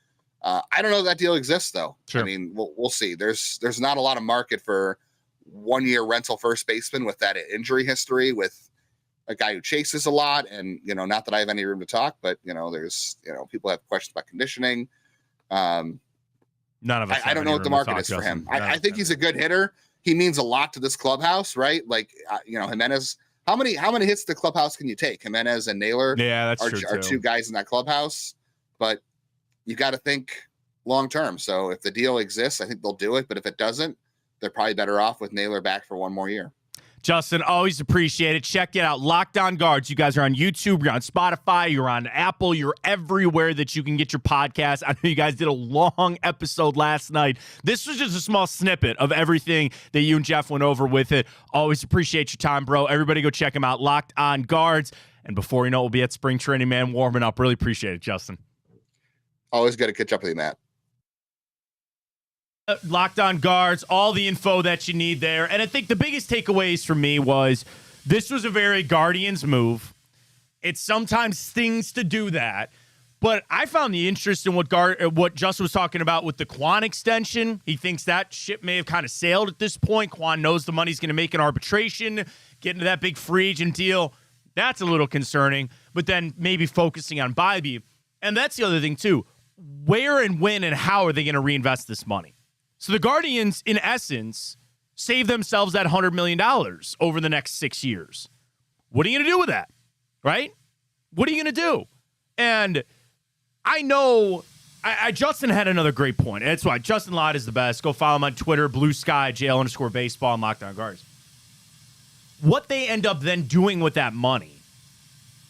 I don't know if that deal exists, though. Sure. I mean, we'll see. There's not a lot of market for 1-year rental first baseman with that injury history, with a guy who chases a lot, and not that I have any room to talk, but there's people have questions about conditioning. None of us. I don't know what the market is for him. I think he's a good hitter. He means a lot to this clubhouse, right? Like Gimenez. How many hits to the clubhouse can you take? Gimenez and Naylor, are 2 guys in that clubhouse, but you got to think long term. So if the deal exists, I think they'll do it. But if it doesn't, they're probably better off with Naylor back for 1 more year. Justin, always appreciate it. Check it out. Locked On Guards. You guys are on YouTube. You're on Spotify. You're on Apple. You're everywhere that you can get your podcast. I know you guys did a long episode last night. This was just a small snippet of everything that you and Jeff went over with it. Always appreciate your time, bro. Everybody go check him out. Locked On Guards. And before you know it, we'll be at spring training, man, warming up. Really appreciate it, Justin. Always good to catch up with you, Matt. Locked On Guards, all the info that you need there. And I think the biggest takeaways for me was this was a very Guardians move. It sometimes stings to do that. But I found the interest in what Justin was talking about with the Quan extension. He thinks that ship may have kind of sailed at this point. Quan knows the money's going to make an arbitration, get into that big free agent deal. That's a little concerning. But then maybe focusing on Bybee. And that's the other thing, too. Where and when and how are they going to reinvest this money? So the Guardians, in essence, save themselves that $100 million over the next 6 years. What are you going to do with that? Right? What are you going to do? And I know Justin had another great point. That's why Justin Lada is the best. Go follow him on Twitter, Blue Sky, JL_baseball, and Locked On Guards. What they end up then doing with that money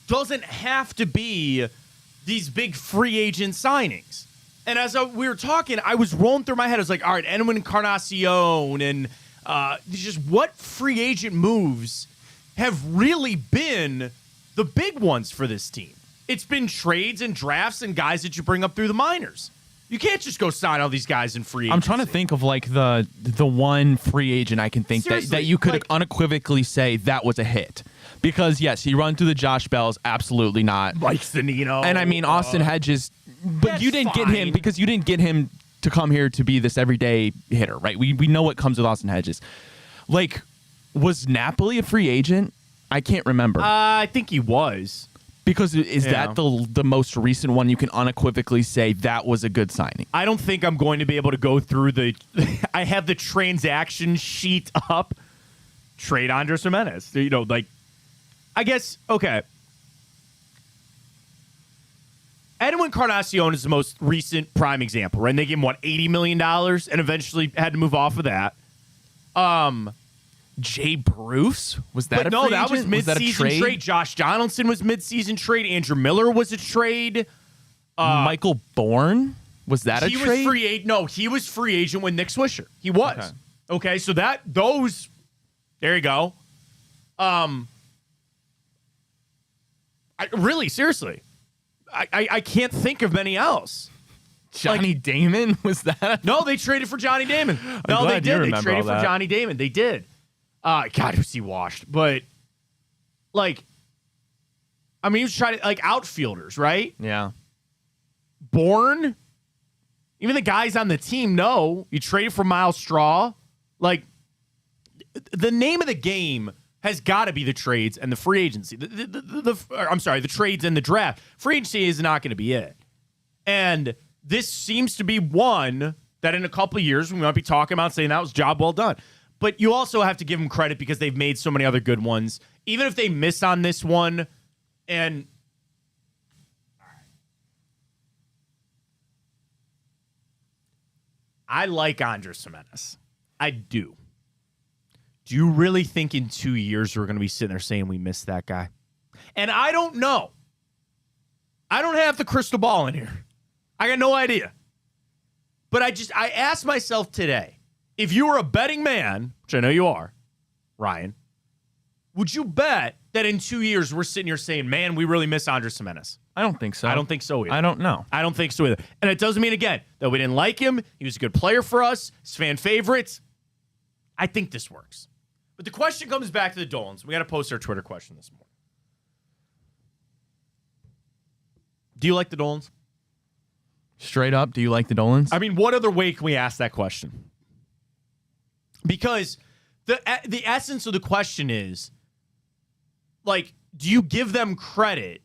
doesn't have to be these big free agent signings. And as we were talking, I was rolling through my head. I was like, all right, Edwin Encarnacion and just what free agent moves have really been the big ones for this team. It's been trades and drafts and guys that you bring up through the minors. You can't just go sign all these guys in free agency. I'm trying to think of like the one free agent I can think that you could unequivocally say that was a hit. Because, yes, he run through the Josh Bells, absolutely not. Mike Zanino. And, I mean, Austin Hedges, but you didn't get him because you didn't get him to come here to be this everyday hitter, right? We know what comes with Austin Hedges. Like, was Napoli a free agent? I can't remember. I think he was. Because is that the most recent one you can unequivocally say that was a good signing? I don't think I'm going to be able to go through I have the transaction sheet up. Trade Andres Gimenez. You know, like, I guess, okay. Edwin Encarnacion is the most recent prime example, right? And they gave him, what, $80 million and eventually had to move off of that. Jay Bruce? Was that a free agent? That was mid-season trade? Josh Donaldson was mid-season trade. Andrew Miller was a trade. Michael Bourne? Was that a trade? He was free agent. No, he was free agent with Nick Swisher. He was. Okay, so there you go. Seriously, I can't think of many else. Johnny Damon? Was that? No, they traded for Johnny Damon. No, they did. They traded for Johnny Damon. They did. God, was he washed? But, like, I mean, he was trying to, like, outfielders, right? Yeah. Bourne? Even the guys on the team know. You traded for Miles Straw. Like, the name of the game has got to be the trades and the free agency. The trades and the draft. Free agency is not going to be it. And this seems to be one that in a couple of years we might be talking about saying that was job well done. But you also have to give them credit because they've made so many other good ones. Even if they miss on this one, and I like Andres Gimenez. I do. Do you really think in 2 years we're going to be sitting there saying we missed that guy? And I don't know. I don't have the crystal ball in here. I got no idea. But I asked myself today, if you were a betting man, which I know you are, Ryan, would you bet that in 2 years we're sitting here saying, man, we really miss Andres Gimenez? I don't think so. I don't think so either. I don't know. I don't think so either. And it doesn't mean, again, that we didn't like him. He was a good player for us. He's fan favorites. I think this works. But the question comes back to the Dolans. We got to post our Twitter question this morning. Do you like the Dolans? Straight up, do you like the Dolans? I mean, what other way can we ask that question? Because the essence of the question is, like, do you give them credit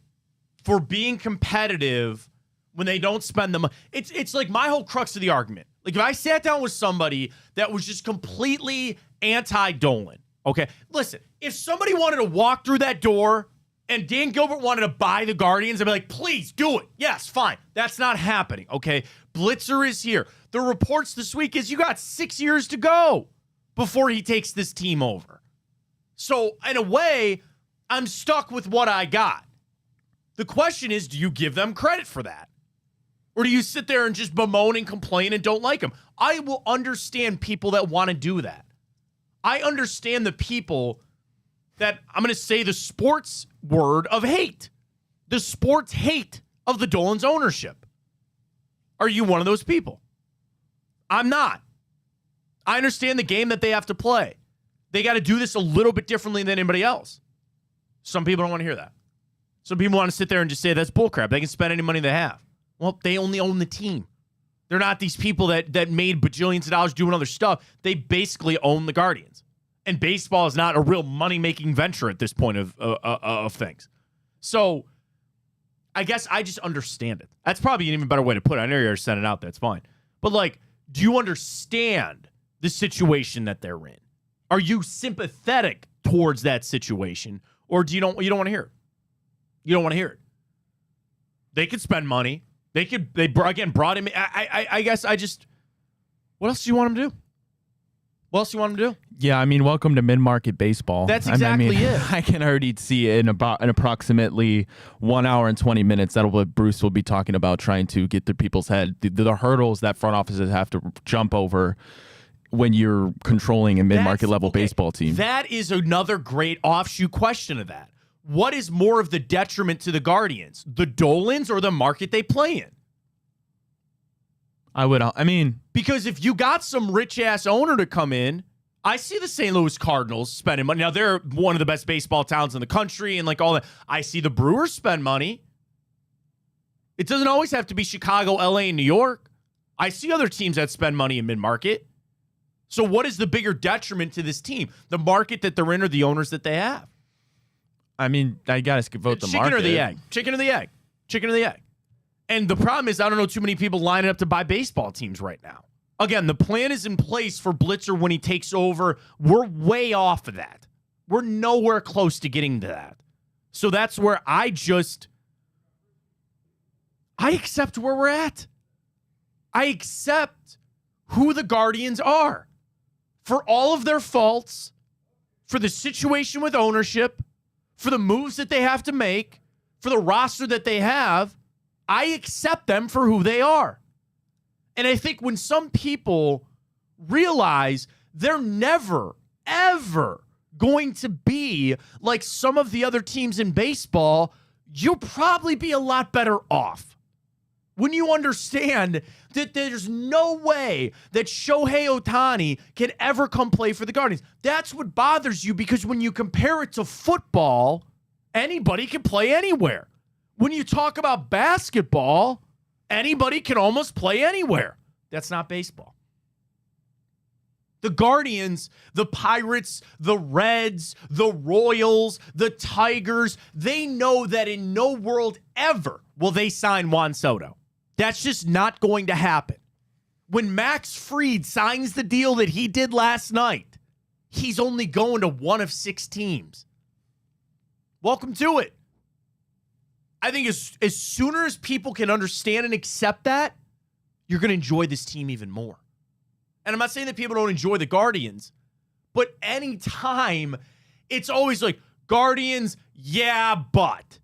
for being competitive when they don't spend the money? It's like my whole crux of the argument. Like, if I sat down with somebody that was just completely anti-Dolan, okay? Listen, if somebody wanted to walk through that door and Dan Gilbert wanted to buy the Guardians, I'd be like, please do it. Yes, fine. That's not happening, okay? Blitzer is here. The reports this week is you got 6 years to go before he takes this team over. So, in a way, I'm stuck with what I got. The question is, do you give them credit for that? Or do you sit there and just bemoan and complain and don't like them? I will understand people that want to do that. I understand the people that, I'm going to say the sports word of hate. The sports hate of the Dolans ownership. Are you one of those people? I'm not. I understand the game that they have to play. They got to do this a little bit differently than anybody else. Some people don't want to hear that. Some people want to sit there and just say that's bullcrap. They can spend any money they have. Well, they only own the team. They're not these people that made bajillions of dollars doing other stuff. They basically own the Guardians. And baseball is not a real money-making venture at this point of things. So I guess I just understand it. That's probably an even better way to put it. I know you're sending it out there. It's fine. But, like, do you understand the situation that they're in? Are you sympathetic towards that situation? Or you don't want to hear it? You don't want to hear it. They could spend money. They brought him. I guess I just, what else do you want them to do? What else you want him to do? Yeah, I mean, welcome to mid-market baseball. That's exactly it. I can already see in approximately 1 hour and 20 minutes that'll what Bruce will be talking about, trying to get through people's head. The hurdles that front offices have to jump over when you're controlling a mid-market level baseball team. That is another great offshoot question of that. What is more of the detriment to the Guardians, the Dolans or the market they play in? Because if you got some rich-ass owner to come in, I see the St. Louis Cardinals spending money. Now, they're one of the best baseball towns in the country and like all that. I see the Brewers spend money. It doesn't always have to be Chicago, LA, and New York. I see other teams that spend money in mid-market. So what is the bigger detriment to this team? The market that they're in or the owners that they have? I mean, I got to vote the market. Chicken or the egg? Chicken or the egg? Chicken or the egg? And the problem is I don't know too many people lining up to buy baseball teams right now. Again, the plan is in place for Blitzer when he takes over. We're way off of that. We're nowhere close to getting to that. So that's where I accept where we're at. I accept who the Guardians are for all of their faults, for the situation with ownership, for the moves that they have to make, for the roster that they have. I accept them for who they are. And I think when some people realize they're never, ever going to be like some of the other teams in baseball, you'll probably be a lot better off. When you understand that there's no way that Shohei Ohtani can ever come play for the Guardians. That's what bothers you, because when you compare it to football, anybody can play anywhere. When you talk about basketball, anybody can almost play anywhere. That's not baseball. The Guardians, the Pirates, the Reds, the Royals, the Tigers, they know that in no world ever will they sign Juan Soto. That's just not going to happen. When Max Fried signs the deal that he did last night, he's only going to one of 6 teams. Welcome to it. I think as sooner as people can understand and accept that, you're going to enjoy this team even more. And I'm not saying that people don't enjoy the Guardians, but anytime it's always like, Guardians, yeah, but.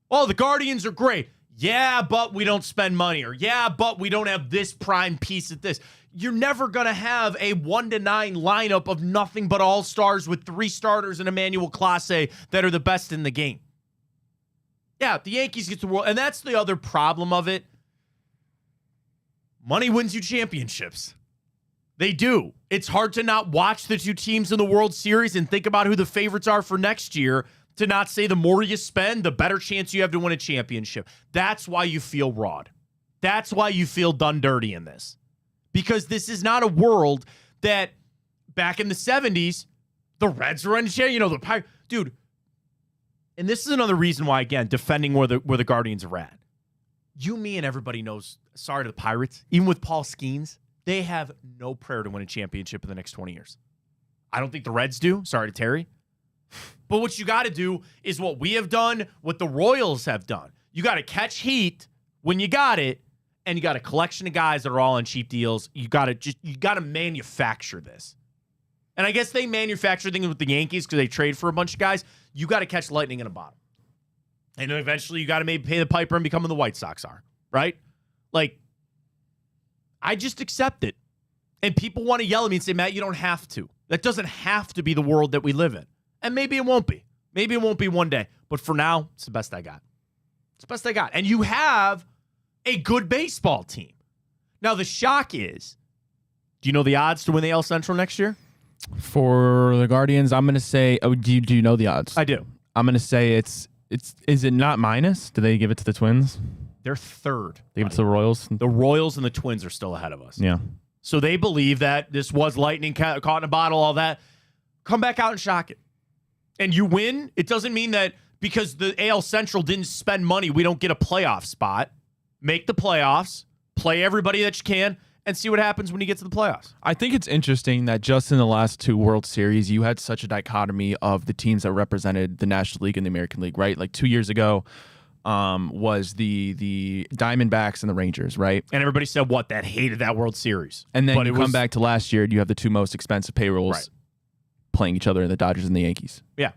Oh, the Guardians are great. Yeah, but we don't spend money. Or yeah, but we don't have this prime piece at this. You're never going to have a 1-9 lineup of nothing but all-stars with 3 starters and Emmanuel Clase that are the best in the game. Yeah, the Yankees get the world, and that's the other problem of it. Money wins you championships. They do. It's hard to not watch the 2 teams in the World Series and think about who the favorites are for next year, to not say the more you spend, the better chance you have to win a championship. That's why you feel raw. That's why you feel done dirty in this. Because this is not a world that back in the 70s, the Reds were in the Pirates. Dude, and this is another reason why, again, defending where the Guardians are at. You, me, and everybody knows, sorry to the Pirates, even with Paul Skeens, they have no prayer to win a championship in the next 20 years. I don't think the Reds do. Sorry to Terry. But what you got to do is what we have done, what the Royals have done. You got to catch heat when you got it, and you got a collection of guys that are all on cheap deals. You got to manufacture this. And I guess they manufacture things with the Yankees because they trade for a bunch of guys. You got to catch lightning in a bottle. And then eventually you got to maybe pay the piper and become the White Sox are, right? Like, I just accept it. And people want to yell at me and say, Matt, you don't have to. That doesn't have to be the world that we live in. And maybe it won't be. Maybe it won't be one day. But for now, it's the best I got. It's the best I got. And you have a good baseball team. Now, the shock is, do you know the odds to win the AL Central next year? For the Guardians, I'm going to say, do you know the odds? I do. I'm going to say is it not minus? Do they give it to the Twins? They're third. They give it to the Royals? The Royals and the Twins are still ahead of us. Yeah. So they believe that this was lightning caught in a bottle, all that. Come back out and shock it. And you win. It doesn't mean that because the AL Central didn't spend money, we don't get a playoff spot. Make the playoffs. Play everybody that you can. And see what happens when you get to the playoffs. I think it's interesting that just in the last 2 World Series, you had such a dichotomy of the teams that represented the National League and the American League, right? Like 2 years ago, was the Diamondbacks and the Rangers, right? And everybody said what? That hated that World Series. And then you come back to last year, and you have the two most expensive payrolls playing each other, the Dodgers and the Yankees. Yeah.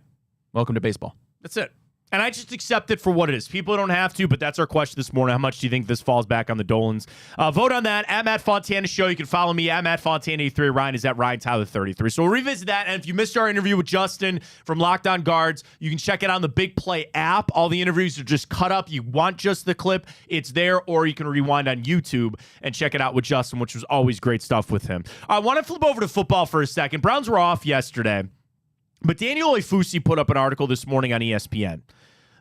Welcome to baseball. That's it. And I just accept it for what it is. People don't have to, but that's our question this morning. How much do you think this falls back on the Dolans? Vote on that at Matt Fontana Show. You can follow me at Matt Fontana 83. Ryan is at Ryan Tyler 33. So we'll revisit that. And if you missed our interview with Justin from Locked On Guards, you can check it on the Big Play app. All the interviews are just cut up. You want just the clip, it's there, or you can rewind on YouTube and check it out with Justin, which was always great stuff with him. I want to flip over to football for a second. Browns were off yesterday, but Daniel Oifusi put up an article this morning on ESPN.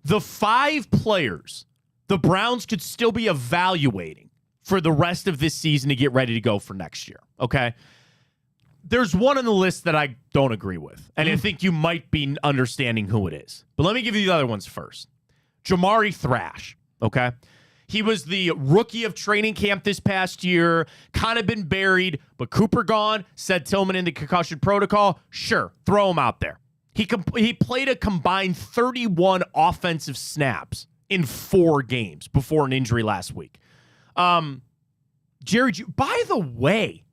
The 5 players the Browns could still be evaluating for the rest of this season to get ready to go for next year, okay? There's one on the list that I don't agree with, and I think you might be understanding who it is. But let me give you the other ones first. Jamari Thrash, okay? He was the rookie of training camp this past year, kind of been buried, but Cooper gone, said Tillman in the concussion protocol. Sure, throw him out there. He played a combined 31 offensive snaps in 4 games before an injury last week. Jerry, by the way,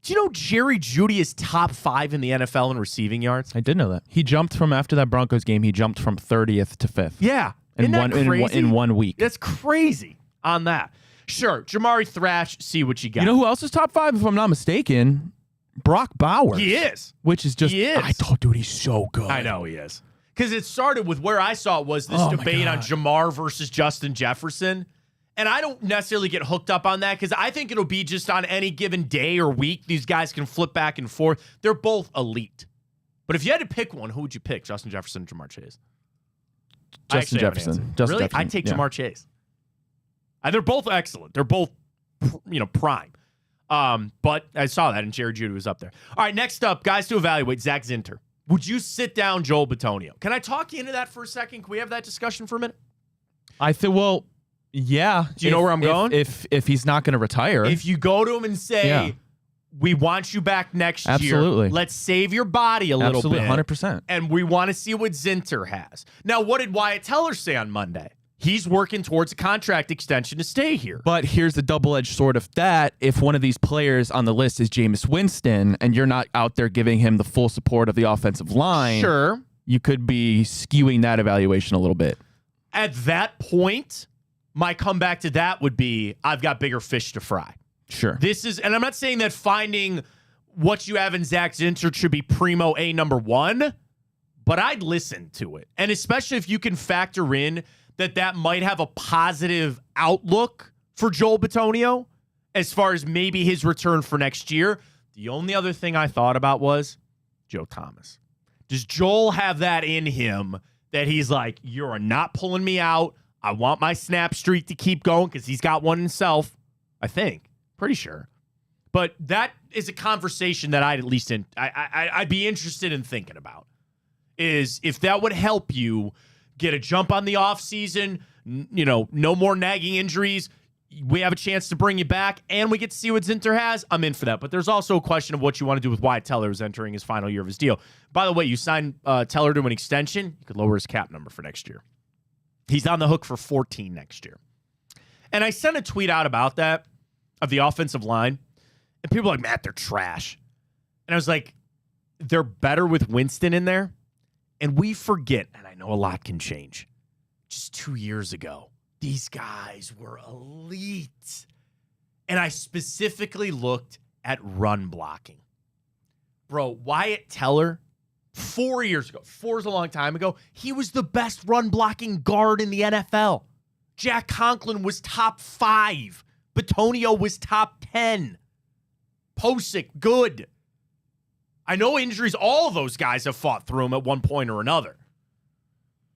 do you know Jerry Jeudy is top 5 in the NFL in receiving yards? I did know that. He jumped from after that Broncos game. He jumped from 30th to 5th. Yeah, in 1 week. That's crazy on that. Sure, Jamari Thrash, see what you got. You know who else is top 5, if I'm not mistaken? Brock Bowers. He is. Which is just, he is. I thought, dude, he's so good. I know he is. Because it started with where I saw it was this debate on Jamar versus Justin Jefferson. And I don't necessarily get hooked up on that because I think it'll be just on any given day or week. These guys can flip back and forth. They're both elite. But if you had to pick one, who would you pick? Justin Jefferson or Jamar Chase? Justin Jefferson. Really? I'd take Jamar Chase. They're both excellent. They're both, prime. But I saw that, and Jerry Jeudy was up there. All right, next up, guys to evaluate, Zach Zinter. Would you sit down Joel Bitonio? Can I talk you into that for a second? Can we have that discussion for a minute? I think, well, yeah. Do you know where I'm going? If he's not going to retire. If you go to him and say, we want you back next year. Let's save your body a little bit. 100%. And we want to see what Zinter has. Now, what did Wyatt Teller say on Monday? He's working towards a contract extension to stay here. But here's the double-edged sword of that. If one of these players on the list is Jameis Winston and you're not out there giving him the full support of the offensive line, sure, you could be skewing that evaluation a little bit. At that point, my comeback to that would be, I've got bigger fish to fry. Sure. And I'm not saying that finding what you have in Zach Zinter should be primo number 1, but I'd listen to it. And especially if you can factor in that might have a positive outlook for Joel Bitonio as far as maybe his return for next year. The only other thing I thought about was Joe Thomas. Does Joel have that in him that he's like, you're not pulling me out. I want my snap streak to keep going because he's got one himself, I think. Pretty sure. But that is a conversation that I'd be interested in thinking about, is if that would help you get a jump on the offseason, no more nagging injuries. We have a chance to bring you back, and we get to see what Zinter has. I'm in for that. But there's also a question of what you want to do with Wyatt Teller, who's entering his final year of his deal. By the way, you sign Teller to an extension, you could lower his cap number for next year. He's on the hook for 14 next year. And I sent a tweet out about that, of the offensive line, and people are like, Matt, they're trash. And I was like, they're better with Winston in there. And we forget, and I know a lot can change, just 2 years ago, these guys were elite. And I specifically looked at run blocking. Bro, Wyatt Teller, 4 years ago, 4 is a long time ago, he was the best run blocking guard in the NFL. Jack Conklin was top 5. Bitonio was top 10. Posick, good. I know injuries, all of those guys have fought through them at one point or another.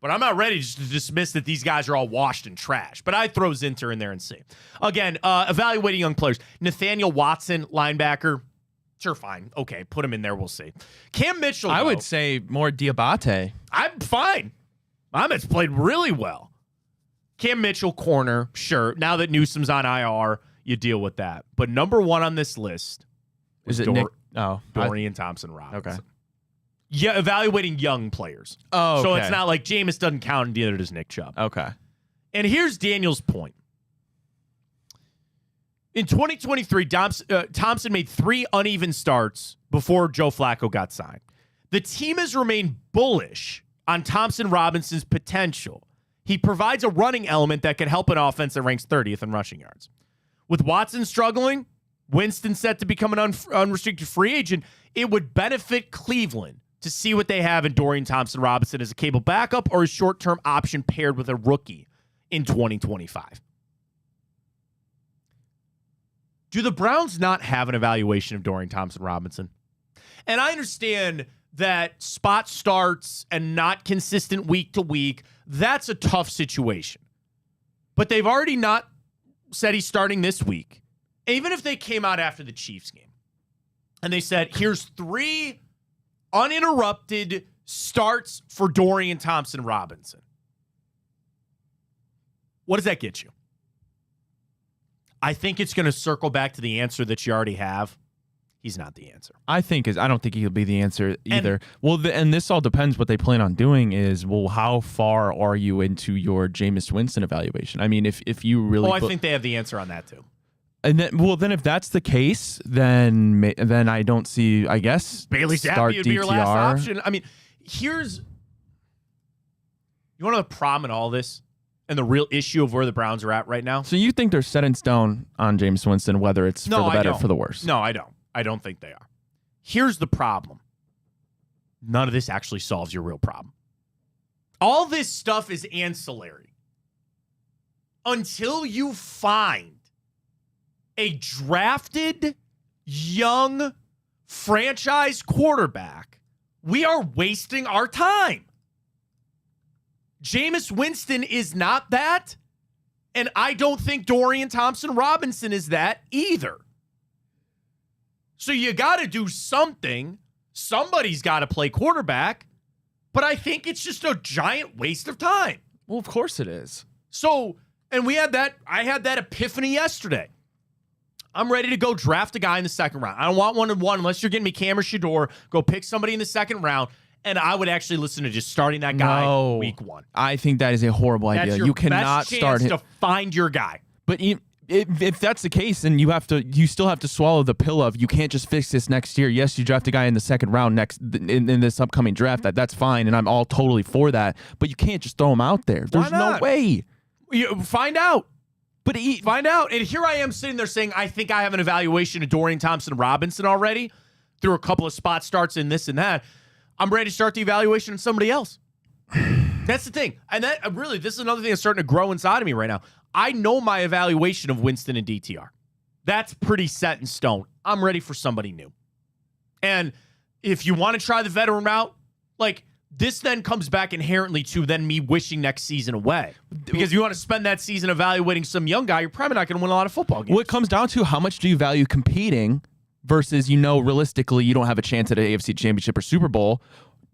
But I'm not ready just to dismiss that these guys are all washed and trash. But I'd throw Zinter in there and see. Again, evaluating young players. Nathaniel Watson, linebacker. Sure, fine. Okay, put him in there. We'll see. Cam Mitchell, I would say more Diabate. I'm fine. Ahmed's played really well. Cam Mitchell, corner. Sure. Now that Newsom's on IR, you deal with that. But number 1 on this list is it Nick? Dorian Thompson-Robinson. Okay. Yeah, evaluating young players. Oh, okay. So it's not like Jameis doesn't count, and neither does Nick Chubb. Okay. And here's Daniel's point. In 2023, Thompson made 3 uneven starts before Joe Flacco got signed. The team has remained bullish on Thompson Robinson's potential. He provides a running element that can help an offense that ranks 30th in rushing yards. With Watson struggling, Winston set to become an unrestricted free agent, it would benefit Cleveland to see what they have in Dorian Thompson-Robinson as a cable backup or a short-term option paired with a rookie in 2025. Do the Browns not have an evaluation of Dorian Thompson-Robinson? And I understand that spot starts and not consistent week to week, that's a tough situation. But they've already not said he's starting this week. Even if they came out after the Chiefs game and they said, here's 3 uninterrupted starts for Dorian Thompson-Robinson. What does that get you? I think it's going to circle back to the answer that you already have. He's not the answer. I don't think he'll be the answer either. And this all depends. What they plan on doing is, how far are you into your Jameis Winston evaluation? I mean, if you really, I think they have the answer on that too. And then if that's the case, then I don't see. I guess Bailey Zappi would be your last option. I mean, you want to know the problem in all this? And the real issue of where the Browns are at right now? So you think they're set in stone on Jameis Winston, whether it's for the better or for the worse? No, I don't. I don't think they are. Here's the problem. None of this actually solves your real problem. All this stuff is ancillary. Until you find a drafted, young, franchise quarterback, we are wasting our time. Jameis Winston is not that, and I don't think Dorian Thompson-Robinson is that either. So you got to do something. Somebody's got to play quarterback, but I think it's just a giant waste of time. Well, of course it is. So, and I had that epiphany yesterday. I'm ready to go draft a guy in the second round. I don't want 1-1 unless you're getting me Cam or Shador. Go pick somebody in the second round. And I would actually listen to just starting that guy week 1. I think that is a horrible idea. You cannot start him to find your guy. But if that's the case, then you still have to swallow the pill of you can't just fix this next year. Yes, you draft a guy in the second round in this upcoming draft. That's fine, and I'm all totally for that. But you can't just throw him out there. There's no way. Find out. Find out. And here I am sitting there saying I think I have an evaluation of Dorian Thompson-Robinson already through a couple of spot starts and this and that. I'm ready to start the evaluation on somebody else. That's the thing. And that really, this is another thing that's starting to grow inside of me right now. I know my evaluation of Winston and DTR. That's pretty set in stone. I'm ready for somebody new. And if you want to try the veteran route, this then comes back inherently to then me wishing next season away. Because if you want to spend that season evaluating some young guy, you're probably not going to win a lot of football games. Well, it comes down to how much do you value competing versus, realistically, you don't have a chance at an AFC Championship or Super Bowl.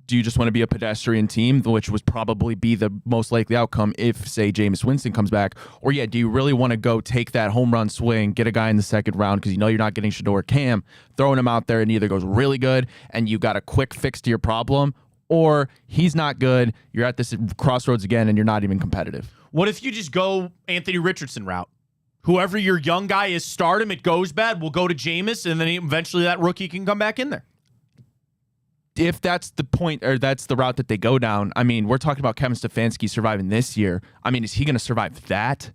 Do you just want to be a pedestrian team, which would probably be the most likely outcome if, say, Jameis Winston comes back? Or, do you really want to go take that home run swing, get a guy in the second round because you're not getting Shador or Cam, throwing him out there and either goes really good and you got a quick fix to your problem, or he's not good, you're at this crossroads again and you're not even competitive? What if you just go Anthony Richardson route? Whoever your young guy is, start him. It goes bad, we'll go to Jameis, and then eventually that rookie can come back in there. If that's the point, or that's the route that they go down, we're talking about Kevin Stefanski surviving this year. Is he going to survive that?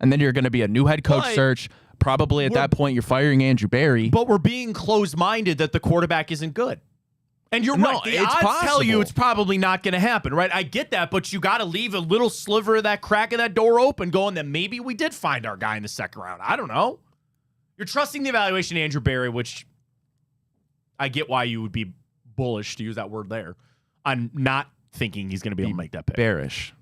And then you're going to be a new head coach search. Probably at that point, you're firing Andrew Berry. But we're being closed-minded that the quarterback isn't good. And you're right. The odds possible. Tell you it's probably not going to happen, right? I get that, but you got to leave a little sliver of that crack of that door open going that maybe we did find our guy in the second round. I don't know. You're trusting the evaluation of Andrew Berry, which I get why you would be bullish, to use that word there, on not thinking he's going to be able to make that pick. Bearish.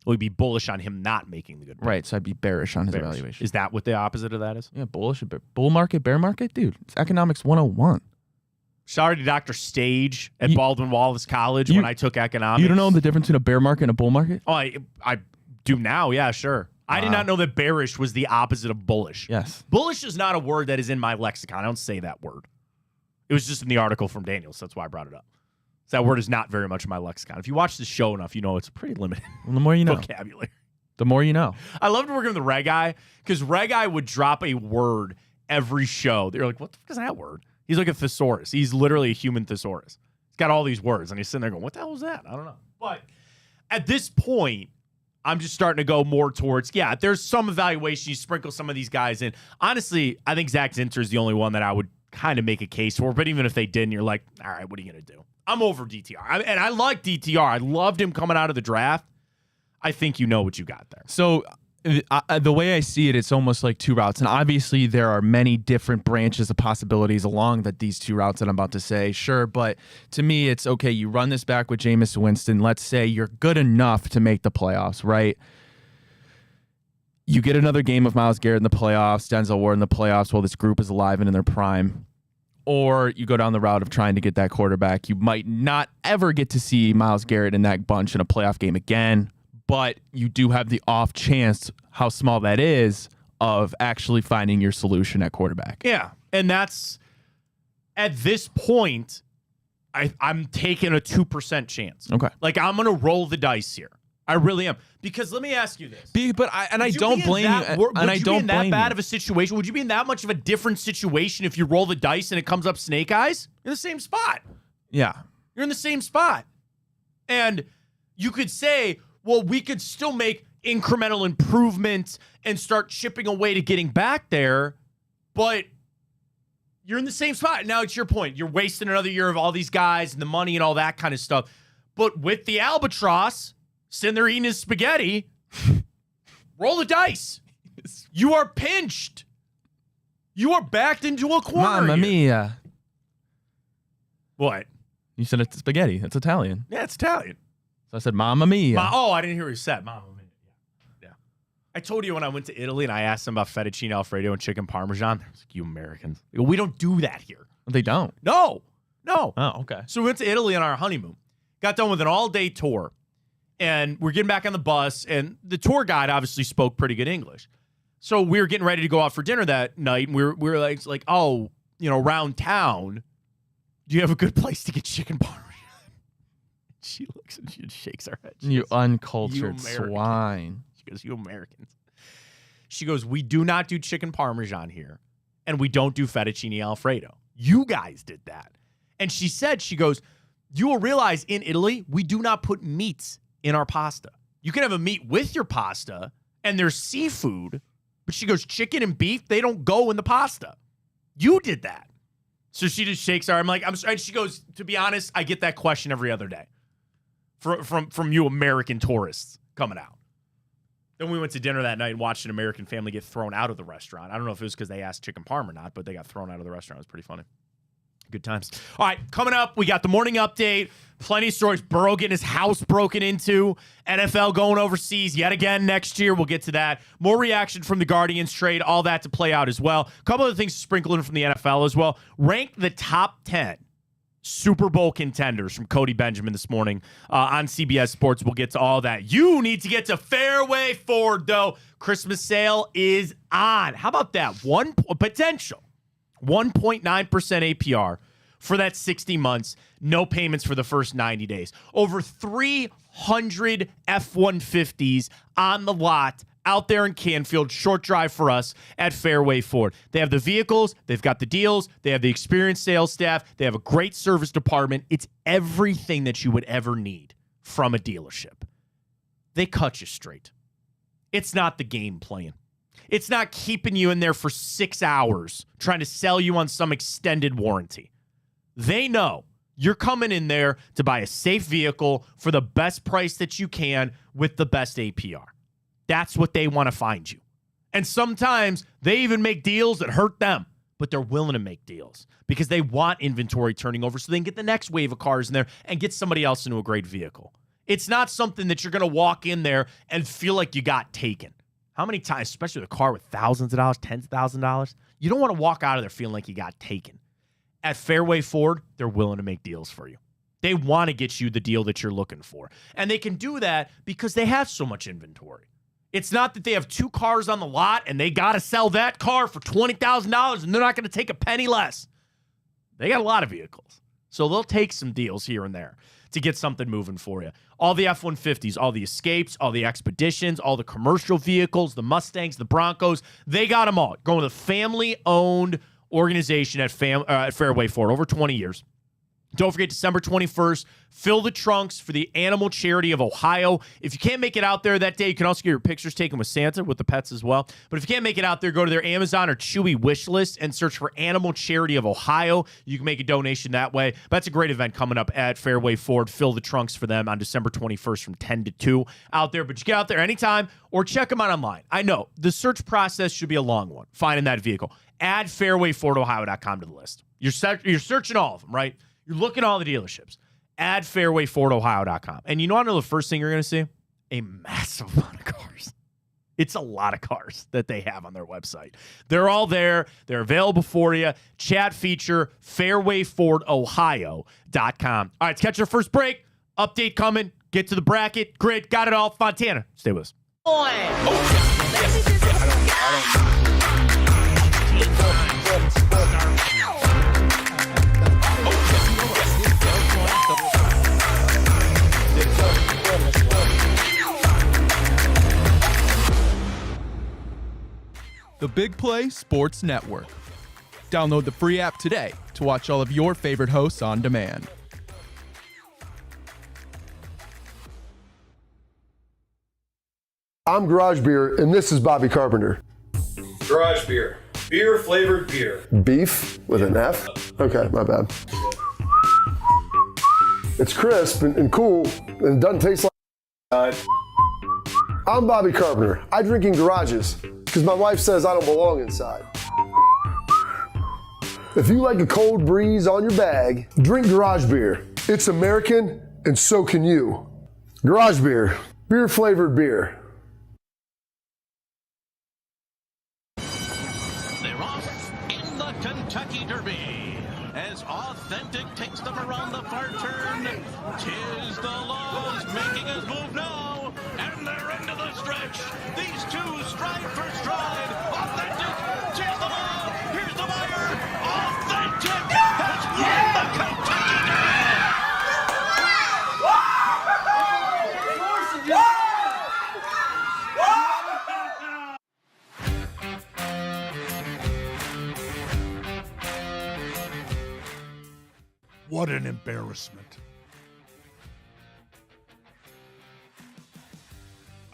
We'd be bullish on him not making the good pick. Right, so I'd be bearish on his evaluation. Is that what the opposite of that is? Yeah, bullish. Bull market, bear market? Dude, it's economics 101. Sorry to Dr. Stage at Baldwin Wallace College when I took economics. You don't know the difference between a bear market and a bull market? Oh, I do now. Yeah, sure. I did not know that bearish was the opposite of bullish. Yes. Bullish is not a word that is in my lexicon. I don't say that word. It was just in the article from Daniels. That's why I brought it up. So that word is not very much in my lexicon. If you watch the show enough, you know it's pretty limited Well, the more you know. vocabulary. The more you know. I loved working with the Reg Guy because Reg Guy would drop a word every show. They're like, what the fuck is that word? He's like a thesaurus. He's literally a human thesaurus. He's got all these words, and he's sitting there going, what the hell is that? I don't know. But at this point, I'm just starting to go more towards, yeah, there's some evaluation. You sprinkle some of these guys in. Honestly, I think Zach Zinter is the only one that I would kind of make a case for. But even if they didn't, you're like, all right, what are you going to do? I'm over DTR. And I like DTR. I loved him coming out of the draft. I think you know what you got there. So the way I see it, it's almost like two routes. And obviously there are many different branches of possibilities along these two routes that I'm about to say. Sure, but to me, it's okay. You run this back with Jameis Winston. Let's say you're good enough to make the playoffs, right? You get another game of Myles Garrett in the playoffs, Denzel Ward in the playoffs while this group is alive and in their prime. Or you go down the route of trying to get that quarterback. You might not ever get to see Myles Garrett in that bunch in a playoff game again, but you do have the off chance, how small that is, of actually finding your solution at quarterback. Yeah, and that's, at this point, I'm taking a 2% chance. Okay. Like, I'm going to roll the dice here. I really am. Because let me ask you this. I don't blame you. And I don't blame you. Would you be in that bad of a situation? Would you be in that much of a different situation if you roll the dice and it comes up snake eyes? You're in the same spot. Yeah. You're in the same spot. And you could say, well, we could still make incremental improvements and start chipping away to getting back there, but you're in the same spot. Now it's your point. You're wasting another year of all these guys and the money and all that kind of stuff. But with the albatross sitting there eating his spaghetti, roll the dice. You are pinched. You are backed into a corner. Mamma mia. What? You said it's spaghetti. It's Italian. Yeah, it's Italian. So I said, Mamma mia. I didn't hear what you said. Mamma mia. Yeah. I told you when I went to Italy and I asked them about fettuccine Alfredo and chicken parmesan. I was like, you Americans. We don't do that here. They don't? No. Oh, okay. So we went to Italy on our honeymoon. Got done with an all-day tour. And we're getting back on the bus. And the tour guide obviously spoke pretty good English. So we were getting ready to go out for dinner that night. And we were like, oh, around town, do you have a good place to get chicken parmesan? She looks and she shakes her head. You uncultured swine. She goes, you Americans. She goes, we do not do chicken parmesan here. And we don't do fettuccine Alfredo. You guys did that. And she goes, you will realize in Italy, we do not put meats in our pasta. You can have a meat with your pasta and there's seafood. But she goes, chicken and beef, they don't go in the pasta. You did that. So she just shakes her. I'm like, I'm sorry. And she goes, to be honest, I get that question every other day. From you American tourists coming out. Then we went to dinner that night and watched an American family get thrown out of the restaurant. I don't know if it was because they asked chicken parm or not, but they got thrown out of the restaurant. It was pretty funny. Good times. All right, coming up, we got the morning update. Plenty of stories. Burrow getting his house broken into. NFL going overseas yet again next year. We'll get to that. More reaction from the Guardians trade. All that to play out as well. A couple of things sprinkled in from the NFL as well. Rank the top 10 Super Bowl contenders from Cody Benjamin this morning on CBS Sports. We'll get to all that. You need to get to Fairway Ford, though. Christmas sale is on. How about that? Potential 1.9% APR for that 60 months. No payments for the first 90 days. Over 300 F-150s on the lot out there in Canfield. Short drive for us at Fairway Ford. They have the vehicles. They've got the deals. They have the experienced sales staff. They have a great service department. It's everything that you would ever need from a dealership. They cut you straight. It's not the game plan. It's not keeping you in there for 6 hours trying to sell you on some extended warranty. They know you're coming in there to buy a safe vehicle for the best price that you can with the best APR. That's what they want to find you. And sometimes they even make deals that hurt them, but they're willing to make deals because they want inventory turning over so they can get the next wave of cars in there and get somebody else into a great vehicle. It's not something that you're going to walk in there and feel like you got taken. How many times, especially with a car with thousands of dollars, tens of thousands of dollars, you don't want to walk out of there feeling like you got taken. At Fairway Ford, they're willing to make deals for you. They want to get you the deal that you're looking for. And they can do that because they have so much inventory. It's not that they have 2 cars on the lot and they got to sell that car for $20,000 and they're not going to take a penny less. They got a lot of vehicles. So they'll take some deals here and there. to get something moving for you. All the F-150s, all the Escapes, all the Expeditions, all the commercial vehicles, the Mustangs, the Broncos, they got them all. Going with a family-owned organization at Fairway Ford, over 20 years. Don't forget, December 21st, fill the trunks for the Animal Charity of Ohio. If you can't make it out there that day, you can also get your pictures taken with Santa, with the pets as well. But if you can't make it out there, go to their Amazon or Chewy wish list and search for Animal Charity of Ohio. You can make a donation that way. But that's a great event coming up at Fairway Ford. Fill the trunks for them on December 21st from 10 to 2 out there. But you get out there anytime or check them out online. I know the search process should be a long one, finding that vehicle. Add fairwayfordohio.com to the list. You're searching all of them, right? You're looking at all the dealerships. Add fairwayfordohio.com. And you know the first thing you're going to see? A massive amount of cars. It's a lot of cars that they have on their website. They're all there. They're available for you. Chat feature, fairwayfordohio.com. All right, let's catch our first break. Update coming. Get to the bracket. Grid. Got it all. Fontana. Stay with us. The Big Play Sports Network. Download the free app today to watch all of your favorite hosts on demand. I'm Garage Beer, and this is Bobby Carpenter. Garage Beer. Beer-flavored beer. Beef with an F? Okay, my bad. It's crisp and cool, and it doesn't taste like... I'm Bobby Carpenter. I drink in garages because my wife says I don't belong inside. If you like a cold breeze on your bag, drink Garage Beer. It's American, and so can you. Garage Beer. Beer-flavored beer. They're off in the Kentucky Derby as Authentic takes them around the far turn. Tis the Laws making his move now, and they're into the stretch. These two stride for stride. Authentic, tis the Law. Here's the wire. Authentic has won the Kentucky What an embarrassment.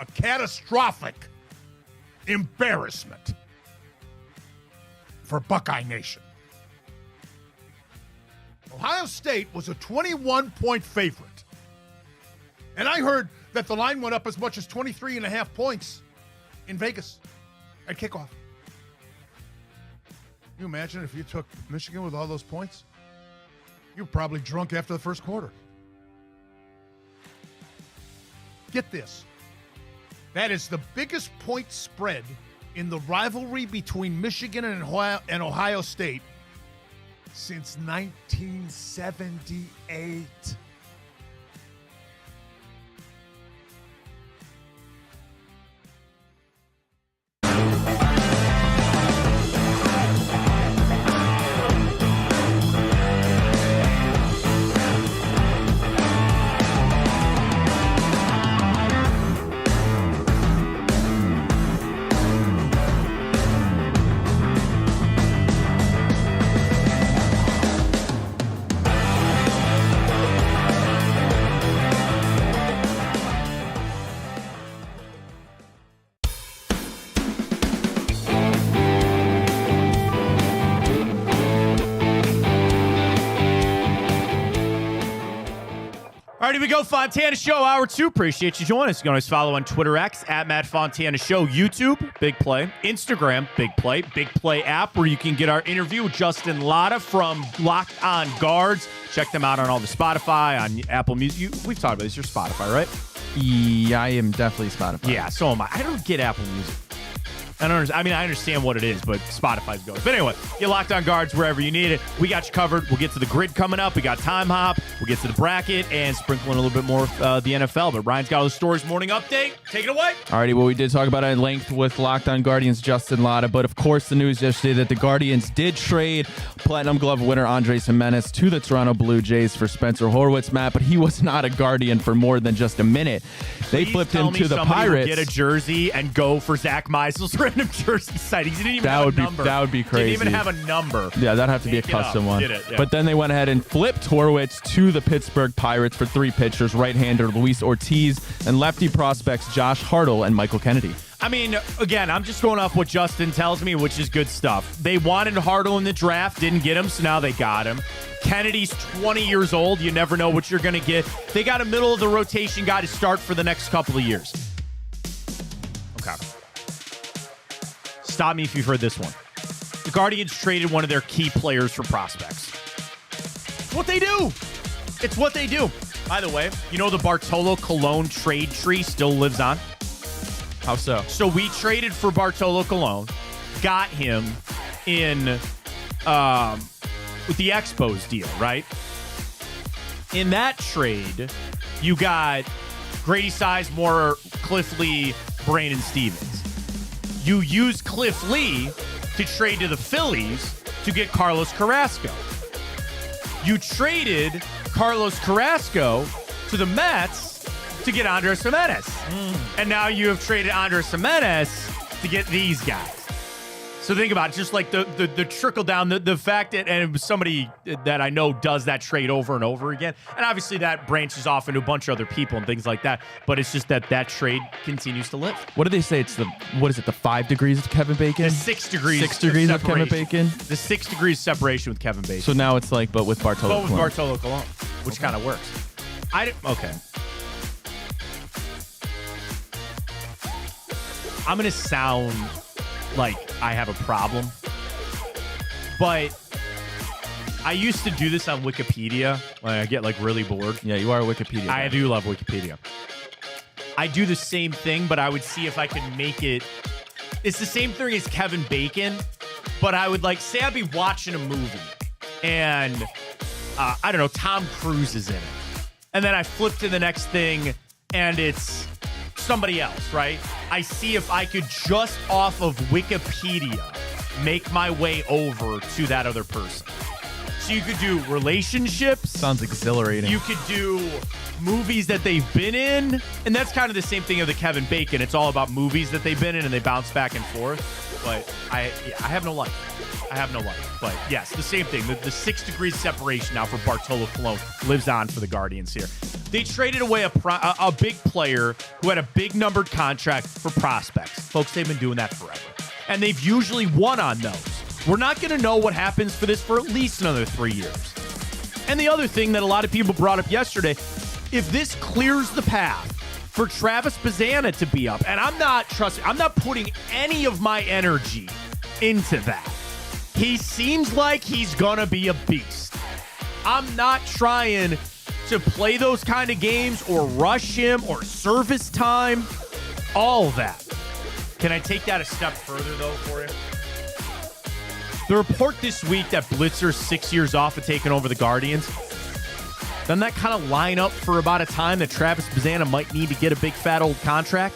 A catastrophic embarrassment for Buckeye Nation. Ohio State was a 21-point favorite. And I heard that the line went up as much as 23.5 points in Vegas at kickoff. Can you imagine if you took Michigan with all those points? You're probably drunk after the first quarter. Get this. That is the biggest point spread in the rivalry between Michigan and Ohio State since 1978. All right, here we go. Fontana Show, Hour 2. Appreciate you joining us. You can always follow on Twitter X, at Matt Fontana Show, YouTube, Big Play, Instagram, Big Play app, where you can get our interview with Justin Lada from Locked On Guards. Check them out on all the Spotify, on Apple Music. We've talked about this. You're Spotify, right? Yeah, I am definitely Spotify. Yeah, so am I. I don't get Apple Music. I understand what it is, but Spotify's going. But anyway, get Locked On Guards wherever you need it. We got you covered. We'll get to the grid coming up. We got Time Hop. We'll get to the bracket and sprinkle in a little bit more of the NFL. But Ryan's got all the stories. Morning update. Take it away. Alrighty, well, we did talk about it at length with Locked On Guardians' Justin Lada, but of course the news yesterday that the Guardians did trade Platinum Glove winner Andres Gimenez to the Toronto Blue Jays for Spencer Horwitz, Matt, but he was not a Guardian for more than just a minute. They flipped him to the Pirates. Get a jersey and go for Zach Meisel's random jersey sighting. He didn't even have a number. That would be crazy. Didn't even have a number. Yeah, that'd have to be a custom one. Did it, yeah. But then they went ahead and flipped Horwitz to the Pittsburgh Pirates for 3 pitchers, right-hander Luis Ortiz and lefty prospects Josh Hartle and Michael Kennedy. I mean, again, I'm just going off what Justin tells me, which is good stuff. They wanted Hartle in the draft, didn't get him, so now they got him. Kennedy's 20 years old. You never know what you're going to get. They got a middle-of-the-rotation guy to start for the next couple of years. Okay. Stop me if you've heard this one. The Guardians traded one of their key players for prospects. It's what they do. It's what they do. By the way, you know the Bartolo Colon trade tree still lives on? How so? So we traded for Bartolo Colon, got him in with the Expos deal, right? In that trade, you got Grady Sizemore, Cliff Lee, Brandon Stevens. You used Cliff Lee to trade to the Phillies to get Carlos Carrasco. You traded Carlos Carrasco to the Mets to get Andres Gimenez. And now you have traded Andres Gimenez to get these guys. So think about it, just like the trickle down, the fact that, and it was somebody that I know does that trade over and over again. And obviously that branches off into a bunch of other people and things like that. But it's just that trade continues to live. What do they say? It's the 5 degrees of Kevin Bacon? The 6 degrees. 6 degrees of Kevin Bacon? The 6 degrees separation with Kevin Bacon. So now it's like, but with Bartolo But with Colon. Bartolo Colon, which kind of works. Okay. I'm going to sound like I have a problem, but I used to do this on Wikipedia when I get like really bored. Yeah, you are a Wikipedia guy. I do love Wikipedia. I do the same thing, but I would see if I could make it. It's the same thing as Kevin Bacon, but I would like say I'd be watching a movie and I don't know, Tom Cruise is in it. And then I flip to the next thing and it's somebody else, right? I see if I could just off of Wikipedia make my way over to that other person. So you could do relationships. Sounds exhilarating. You could do movies that they've been in. And that's kind of the same thing of the Kevin Bacon. It's all about movies that they've been in and they bounce back and forth. But I have no life. I have no life. But yes, the same thing. The 6 degrees separation now for Bartolo Colon lives on for the Guardians here. They traded away a big player who had a big numbered contract for prospects. Folks, they've been doing that forever. And they've usually won on those. We're not going to know what happens for this for at least another 3 years. And the other thing that a lot of people brought up yesterday, if this clears the path for Travis Bazzana to be up, and I'm not putting any of my energy into that. He seems like he's going to be a beast. I'm not trying to play those kind of games or rush him or service time, all that. Can I take that a step further, though, for you? The report this week that Blitzer's 6 years off of taking over the Guardians, doesn't that kind of line up for about a time that Travis Bazzana might need to get a big fat old contract?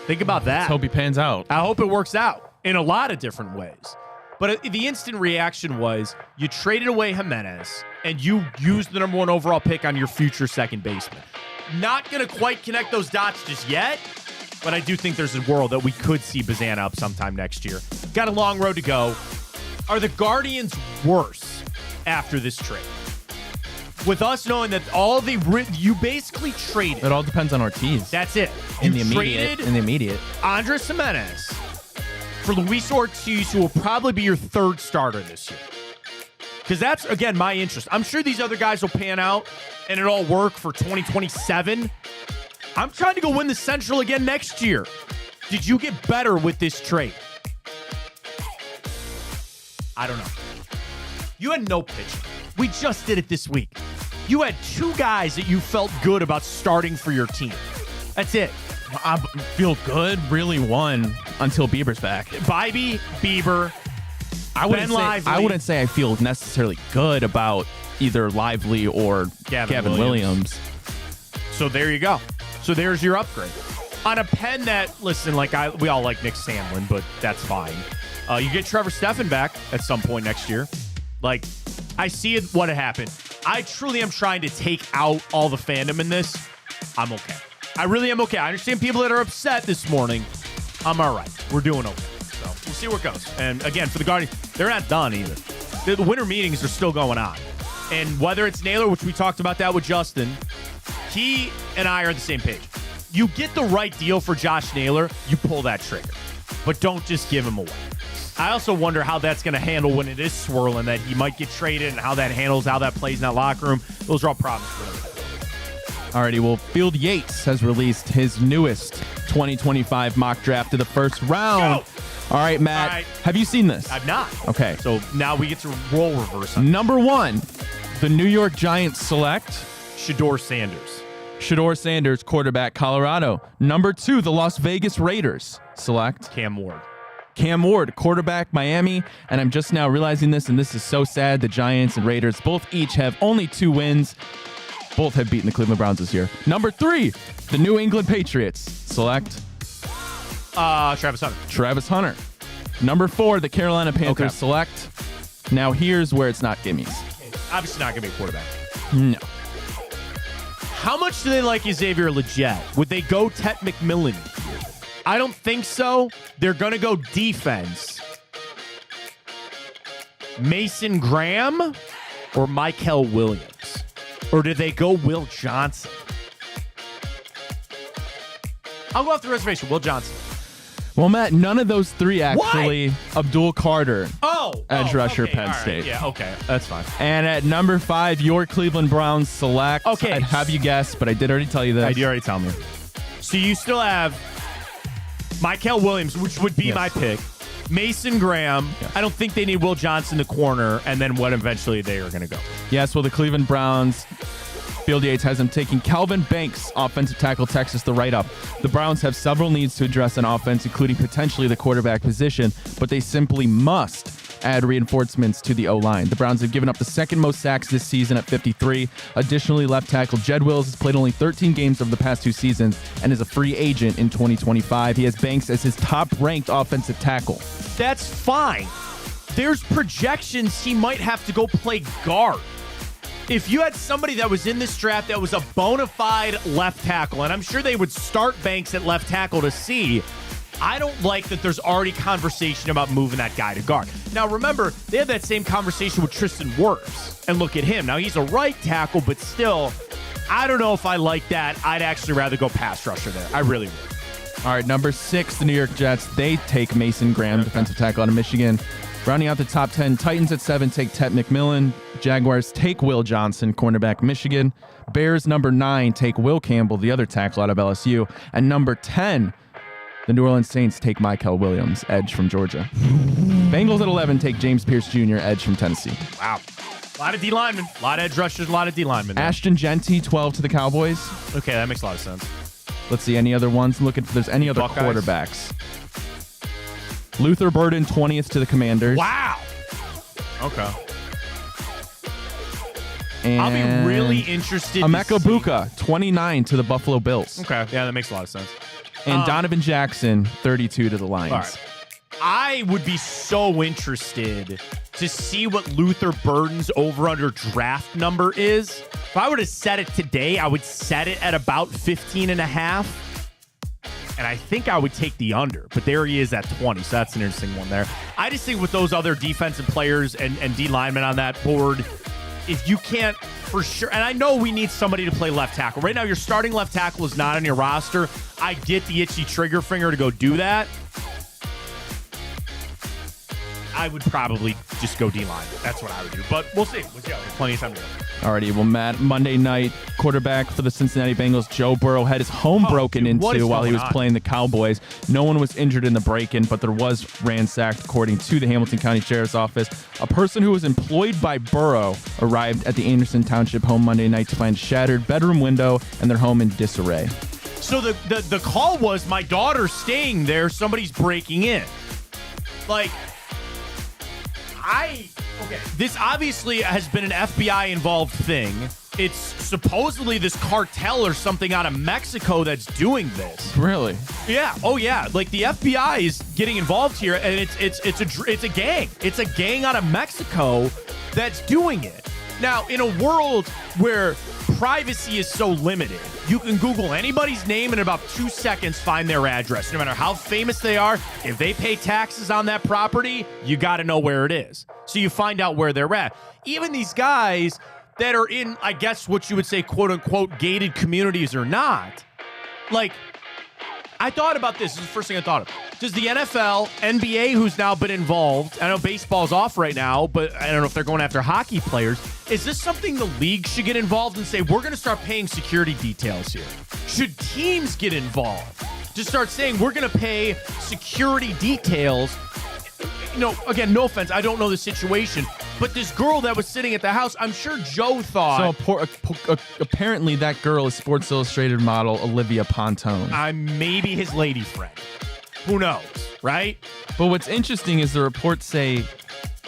Think about that. Let's hope he pans out. I hope it works out in a lot of different ways. But the instant reaction was you traded away Gimenez and you used the number 1 overall pick on your future second baseman. Not going to quite connect those dots just yet, but I do think there's a world that we could see Bazzana up sometime next year. Got a long road to go. Are the Guardians worse after this trade? With us knowing that you basically traded. It all depends on Ortiz. That's it. In the immediate. Andres Gimenez for Luis Ortiz, who will probably be your third starter this year. Because that's, again, my interest. I'm sure these other guys will pan out and it'll all work for 2027. I'm trying to go win the Central again next year. Did you get better with this trade? I don't know. You had no pitching. We just did it this week. You had 2 guys that you felt good about starting for your team. That's it. I feel good, really one. until Bieber's back. Bybee, Bieber, I wouldn't say I feel necessarily good about either Lively or Gavin Williams. So there you go. So there's your upgrade. On a pen that, listen, we all like Nick Sandlin, but that's fine. You get Trevor Stephan back at some point next year. I see what happened. I truly am trying to take out all the fandom in this. I'm okay. I really am okay. I understand people that are upset this morning. I'm all right. We're doing okay. So we'll see where it goes. And again, for the Guardians, they're not done either. The winter meetings are still going on. And whether it's Naylor, which we talked about that with Justin, he and I are on the same page. You get the right deal for Josh Naylor, you pull that trigger. But don't just give him away. I also wonder how that's going to handle when it is swirling, that he might get traded, and how that handles, how that plays in that locker room. Those are all problems for him. Alrighty, well, Field Yates has released his newest 2025 mock draft of the first round. Go! All right, Matt, All right. Have you seen this? I've not. Okay. So now we get to role reverse. Number 1, the New York Giants select Shedeur Sanders. Shedeur Sanders, quarterback, Colorado. Number 2, the Las Vegas Raiders select Cam Ward. Cam Ward, quarterback, Miami. And I'm just now realizing this, and this is so sad. The Giants and Raiders both each have only 2 wins. Both have beaten the Cleveland Browns this year. Number 3, the New England Patriots select Travis Hunter. Travis Hunter. Number 4, the Carolina Panthers select. Now here's where it's not gimmies. Obviously not going to be a quarterback. No. How much do they like Xavier Legette? Would they go Tet McMillan? I don't think so. They're going to go defense. Mason Graham or Michael Williams? Or did they go Will Johnson? I'll go off the reservation. Will Johnson. Well, Matt, none of those 3 actually. Why? Abdul Carter, edge rusher, okay, Penn all right. State. Yeah, okay. That's fine. And at number 5, your Cleveland Browns select. Okay. I'd have you guess, but I did already tell you this. You already tell me. So you still have Michael Williams, which would be my pick. Mason Graham. Yes. I don't think they need Will Johnson, the corner, and then what eventually they are going to go. Yes, well, the Cleveland Browns, Field Yates has them taking Calvin Banks, offensive tackle, Texas, the write-up. The Browns have several needs to address on offense, including potentially the quarterback position, but they simply must add reinforcements to the O-line. The Browns have given up the second most sacks this season at 53. Additionally, left tackle Jed Wills has played only 13 games over the past 2 seasons and is a free agent in 2025. He has Banks as his top-ranked offensive tackle. That's fine. There's projections he might have to go play guard. If you had somebody that was in this draft that was a bona fide left tackle, and I'm sure they would start Banks at left tackle to see, I don't like that there's already conversation about moving that guy to guard. Now, remember, they had that same conversation with Tristan Wirfs, and look at him. Now, he's a right tackle, but still, I don't know if I like that. I'd actually rather go pass rusher there. I really would. All right, number 6, the New York Jets. They take Mason Graham, defensive tackle out of Michigan. Rounding out the top 10, Titans at 7 take Tet McMillan. Jaguars take Will Johnson, cornerback, Michigan. Bears, number 9, take Will Campbell, the other tackle out of LSU. And number 10, the New Orleans Saints take Michael Williams, edge from Georgia. Bengals at 11 take James Pierce Jr., edge from Tennessee. Wow. A lot of D linemen, a lot of edge rushers, a lot of D linemen. Ashton Genty, 12 to the Cowboys. Okay, that makes a lot of sense. Let's see, any other ones? Looking if there's any other Buckeyes. quarterbacks. Luther Burden, 20th to the Commanders. Wow. Okay. And I'll be really interested Emeka to see. Buka, 29 to the Buffalo Bills. Okay, yeah, that makes a lot of sense. And Donovan Jackson, 32 to the Lions. All right. I would be so interested to see what Luther Burden's over-under draft number is. If I were to set it today, I would set it at about 15.5. And I think I would take the under, but there he is at 20, so that's an interesting one there. I just think with those other defensive players and D linemen on that board, if you can't for sure, and I know we need somebody to play left tackle. Right now, your starting left tackle is not on your roster. I get the itchy trigger finger to go do that. I would probably just go D-line. That's what I would do. But we'll see. We'll see. There's plenty of time to go. Alrighty, well, Matt, Monday night, quarterback for the Cincinnati Bengals, Joe Burrow, had his home broken into while he was playing the Cowboys. No one was injured in the break-in, but there was ransacked, according to the Hamilton County Sheriff's Office. A person who was employed by Burrow arrived at the Anderson Township home Monday night to find a shattered bedroom window and their home in disarray. So the call was, my daughter's staying there. Somebody's breaking in. Like, this obviously has been an FBI involved thing. It's supposedly this cartel or something out of Mexico that's doing this. Really? Yeah. Oh yeah. Like the FBI is getting involved here, and it's a gang. It's a gang out of Mexico that's doing it. Now, in a world where privacy is so limited, you can Google anybody's name and in about 2 seconds find their address. No matter how famous they are, if they pay taxes on that property, you got to know where it is. So you find out where they're at. Even these guys that are in, I guess, what you would say, quote unquote, gated communities or not. Like, I thought about this. This is the first thing I thought of. Does the NFL, NBA, who's now been involved, I know baseball's off right now, but I don't know if they're going after hockey players. Is this something the league should get involved and say, we're going to start paying security details here? Should teams get involved to start saying, we're going to pay security details? You know, again, no offense, I don't know the situation, but this girl that was sitting at the house, I'm sure Joe thought. So apparently that girl is Sports Illustrated model Olivia Pontone. I'm maybe his lady friend. Who knows, right? But what's interesting is the reports say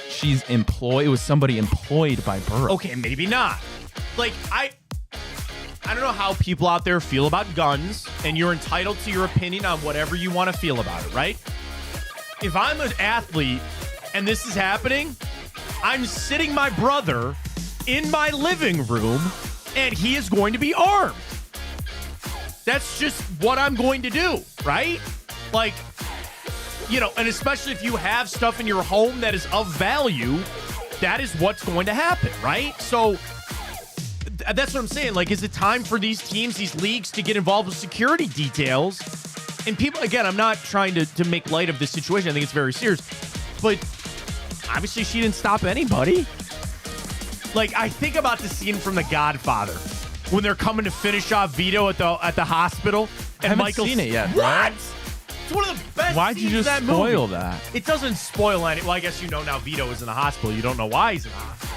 she's employed. It was somebody employed by Burrow. Okay, maybe not. Like, I don't know how people out there feel about guns, and you're entitled to your opinion on whatever you want to feel about it, right? If I'm an athlete and this is happening, I'm sitting my brother in my living room and he is going to be armed. That's just what I'm going to do, right? Like, you know, and especially if you have stuff in your home that is of value, that is what's going to happen, right? So that's what I'm saying. Like, is it time for these teams, these leagues to get involved with security details? And people, again, I'm not trying to make light of this situation. I think it's very serious. But obviously she didn't stop anybody. Like, I think about the scene from The Godfather when they're coming to finish off Vito at the hospital. And I haven't Michael's seen it yet. What? Right? It's one of the best Why'd you scenes just of that movie. spoil that? It doesn't spoil any. Well, I guess you know now Vito is in the hospital. You don't know why he's in the hospital.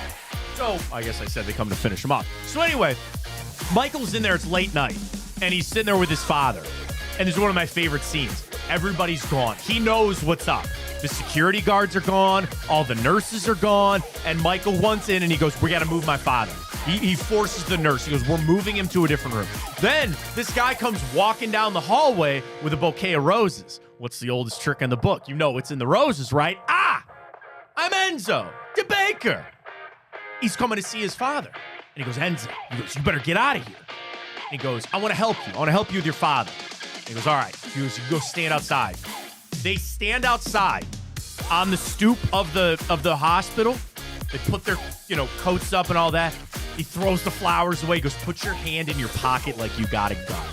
So I guess I said they come to finish him off. So anyway, Michael's in there. It's late night. And he's sitting there with his father. And this is one of my favorite scenes. Everybody's gone. He knows what's up. The security guards are gone. All the nurses are gone. And Michael wants in and he goes, we got to move my father. He forces the nurse. He goes, we're moving him to a different room. Then this guy comes walking down the hallway with a bouquet of roses. What's the oldest trick in the book? You know it's in the roses, right? Ah, I'm Enzo, the baker. He's coming to see his father. And he goes, Enzo, he goes, you better get out of here. And he goes, I want to help you. I want to help you with your father. He goes, all right. He goes, you go stand outside. They stand outside on the stoop of the hospital. They put their, coats up and all that. He throws the flowers away. He goes, put your hand in your pocket like you got a gun.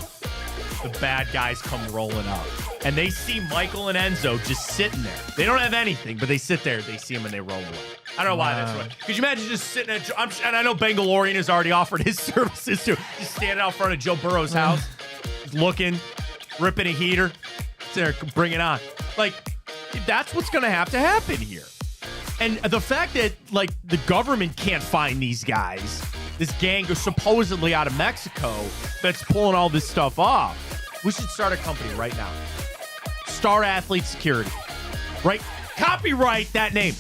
The bad guys come rolling up. And they see Michael and Enzo just sitting there. They don't have anything, but they sit there. They see him and they roll away. I don't know why that's right. Could you imagine just sitting at, and I know Bangalorian has already offered his services too. Just standing out front of Joe Burrow's house, looking, ripping a heater. There, bring it on. Like, that's what's going to happen here. And the fact that, like, the government can't find these guys, this gang is supposedly out of Mexico that's pulling all this stuff off. We should start a company right now. Star Athlete Security. Right? Copyright that name.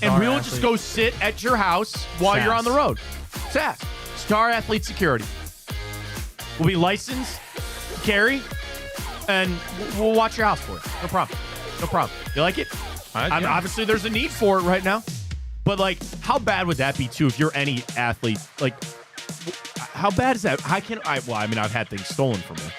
And we'll just go sit at your house while you're on the road. SAS. Star Athlete Security. We'll be licensed, carry, and we'll watch your house for it. No problem. No problem. You like it? Obviously, there's a need for it right now. But, like, how bad would that be, too, if you're any athlete? Like, how bad is that? I've had things stolen from me.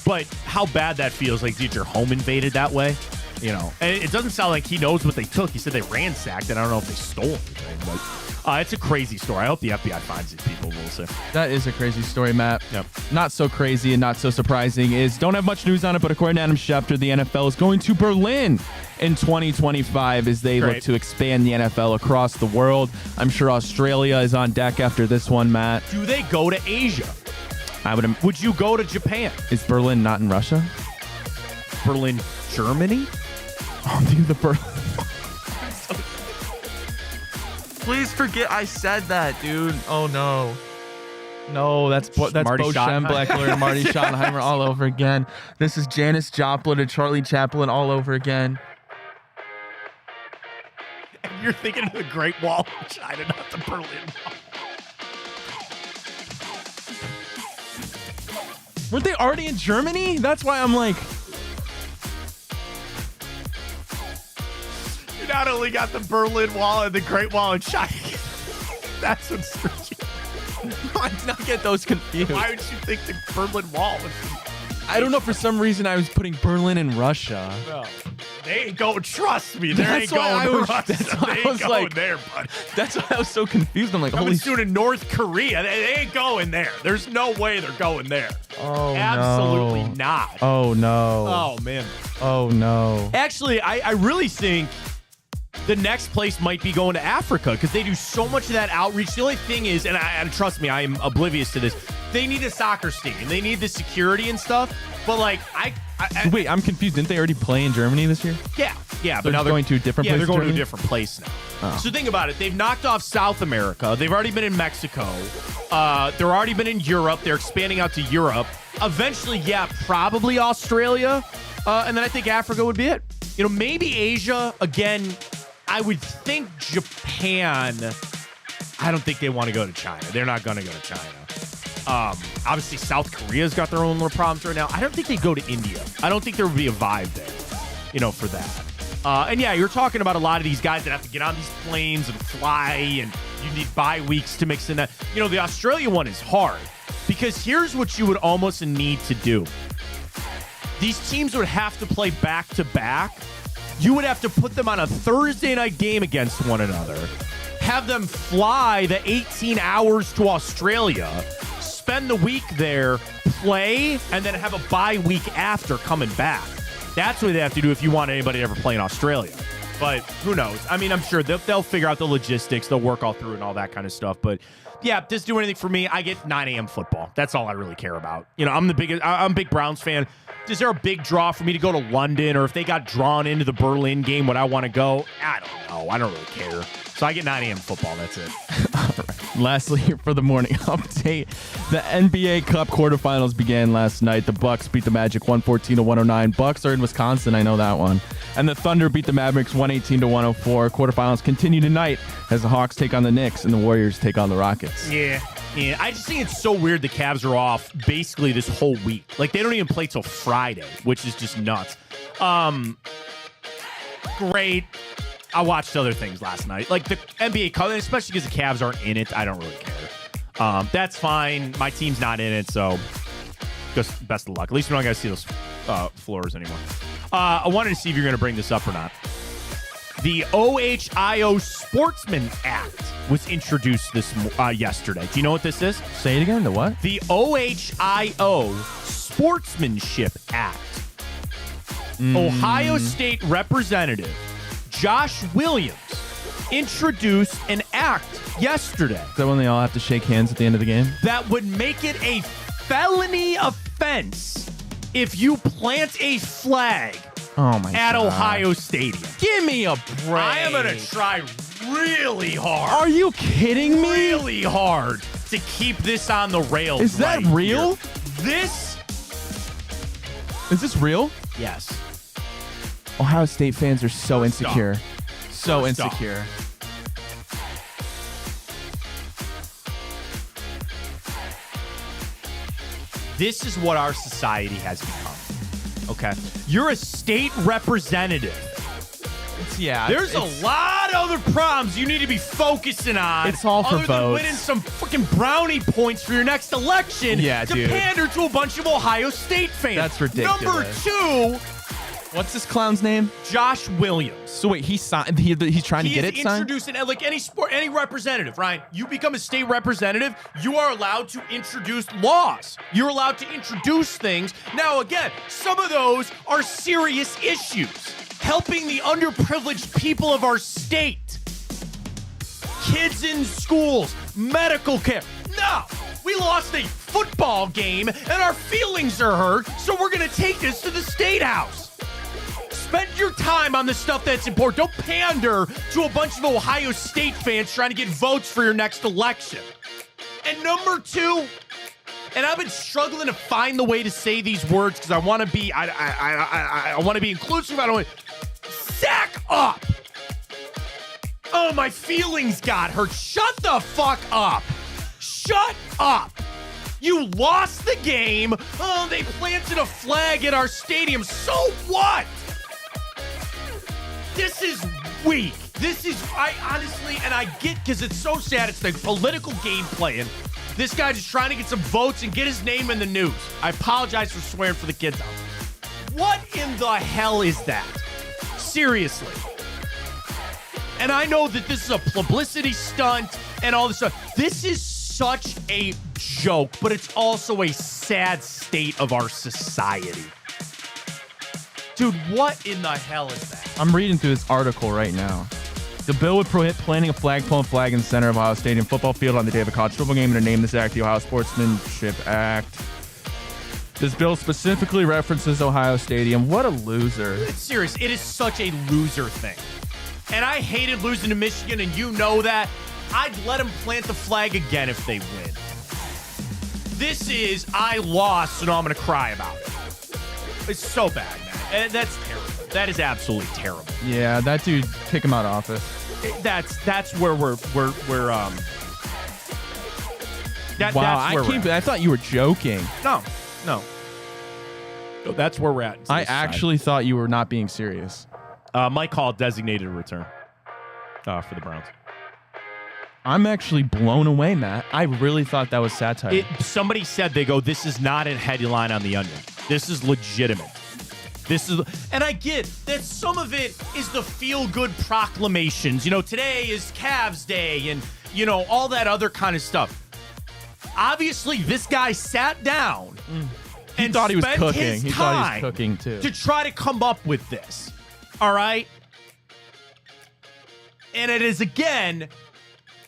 But how bad that feels, like, did your home invaded that way? And it doesn't sound like he knows what they took. He said they ransacked it. I don't know if they stole anything, but it's a crazy story. I hope the FBI finds these people. We'll see. That is a crazy story, Matt. Yep. Not so crazy and not so surprising is don't have much news on it, but according to Adam Schefter, the NFL is going to Berlin in 2025 as they look to expand the NFL across the world. I'm sure Australia is on deck after this one, Matt. Do they go to Asia? Would you go to Japan? Is Berlin not in Russia? Berlin, Germany? Oh, dude, the Berlin. Please forget I said that, dude. Oh, no. No, that's Marty Bo Schottenheimer. Schembechler and Marty Schottenheimer all over again. This is Janis Joplin and Charlie Chaplin all over again. You're thinking of the Great Wall of China, not the Berlin Wall. Weren't they already in Germany? That's why I'm like, You not only got the Berlin Wall and the Great Wall of China. That's what's tricky. I did not get those confused. Why would you think the Berlin Wall was? I don't know. For some reason, I was putting Berlin in Russia. No. They ain't going. Trust me, they That's ain't why I going to was- Russia. that's why They I ain't was going like- there, buddy. That's why I was so confused. I'm like, Coming holy soon in North Korea. They ain't going there. There's no way they're going there. Oh, Absolutely no. not. Oh, no. Oh, man. Oh, no. Actually, I really think the next place might be going to Africa because they do so much of that outreach. The only thing is, and trust me, I am oblivious to this, they need a soccer stadium. They need the security and stuff. But, like, Wait, I'm confused. Didn't they already play in Germany this year? yeah. They're But now going to a different place Yeah, they're going in to a Germany? different place now. Oh. So think about it. They've knocked off South America. They've already been in Mexico. They're already been in Europe. They're expanding out to Europe. Eventually, yeah, probably Australia. And then I think Africa would be it. You know, maybe Asia. Again, I would think Japan. I don't think they want to go to China. They're not going to go to China. Obviously, South Korea's got their own little problems right now. I don't think they go to India. I don't think there would be a vibe there, you know, for that. And yeah, you're talking about a lot of these guys that have to get on these planes and fly, and you need bye weeks to mix in that. You know, the Australia one is hard because here's what you would almost need to do. These teams would have to play back to back. You would have to put them on a Thursday night game against one another, have them fly the 18 hours to Australia, spend the week there, play, and then have a bye week after coming back. That's what they have to do if you want anybody to ever play in Australia. But who knows? I mean, I'm sure they'll figure out the logistics. They'll work all through it and all that kind of stuff. But yeah, doesn't do anything for me. I get 9 a.m. football. That's all I really care about. You know, I'm a big Browns fan. Is there a big draw for me to go to London, or if they got drawn into the Berlin game, would I want to go? I don't know. I don't really care. So I get 9 a.m. football. That's it. All right. Lastly, for the morning update, the NBA Cup quarterfinals began last night. The Bucks beat the Magic 114-109. Bucks are in Wisconsin. I know that one. And the Thunder beat the Mavericks 118-104. Quarterfinals continue tonight as the Hawks take on the Knicks and the Warriors take on the Rockets. Yeah. I just think it's so weird the Cavs are off basically this whole week. Like, they don't even play till Friday, which is just nuts. Great. I watched other things last night. Like the NBA Cup, especially because the Cavs aren't in it. I don't really care. That's fine. My team's not in it, so just best of luck. At least we're not going to see those floors anymore. I wanted to see if you're going to bring this up or not. The OHIO Sportsman Act was introduced yesterday. Do you know what this is? Say it again. The what? The OHIO Sportsmanship Act. Ohio State Representative Josh Williams introduced an act yesterday Is that when they all have to shake hands at the end of the game? that would make it a felony offense if you plant a flag Oh, my at God. Ohio Stadium. Give me a break. I am going to try really hard. Are you kidding me? Really hard to keep this on the rails. Is that right real? here. This? Is this real? Yes. Ohio State fans are so First off. insecure. So First off. insecure. This is what our society has become. Okay. You're a state representative. Yeah. There's a lot of other problems you need to be focusing on. It's all for other than votes. winning some freaking brownie points for your next election. Yeah, to dude. pander to a bunch of Ohio State fans. That's ridiculous. Number 2, What's this clown's name? Josh Williams. So wait, he's signed. He's trying to He get is it signed. introducing, like any representative, Ryan, you become a state representative, you are allowed to introduce laws. You're allowed to introduce things. Now, again, some of those are serious issues. Helping the underprivileged people of our state. Kids in schools, medical care. No, we lost a football game and our feelings are hurt, so we're going to take this to the State House. Spend your time on the stuff that's important. Don't pander to a bunch of Ohio State fans trying to get votes for your next election. And number 2, and I've been struggling to find the way to say these words because I want to be, I want to be inclusive. I don't want to sack up. Oh, my feelings got hurt. Shut the fuck up. Shut up. You lost the game. Oh, they planted a flag at our stadium. So what? This is weak. I honestly, and I get, because it's so sad, it's the political game playing. This guy just trying to get some votes and get his name in the news. I apologize for swearing for the kids out. What in the hell is that? Seriously. And I know that this is a publicity stunt and all this stuff. This is such a joke, but it's also a sad state of our society. Dude, what in the hell is that? I'm reading through this article right now. The bill would prohibit planting a flagpole and flag in the center of Ohio Stadium football field on the day of a college football game and to name this act the Ohio Sportsmanship Act. This bill specifically references Ohio Stadium. What a loser. It's serious. It is such a loser thing. And I hated losing to Michigan, and you know that. I'd let them plant the flag again if they win. This is, I lost, so now I'm going to cry about it. It's so bad, man. And that's terrible. That is absolutely terrible. Yeah, that dude, kick him out of office. That's where we're Wow, that's where we're at. I thought you were joking. No. That's where we're at. I actually thought you were not being serious. Mike Hall designated a return for the Browns. I'm actually blown away, Matt. I really thought that was satire. Somebody said, they go, this is not a headline on The Onion. This is legitimate. And I get that some of it is the feel-good proclamations. You know, today is Cavs Day and, you know, all that other kind of stuff. Obviously, this guy sat down and thought he was spent cooking. his He thought he was time cooking, too. to try to come up with this. All right? And it is, again,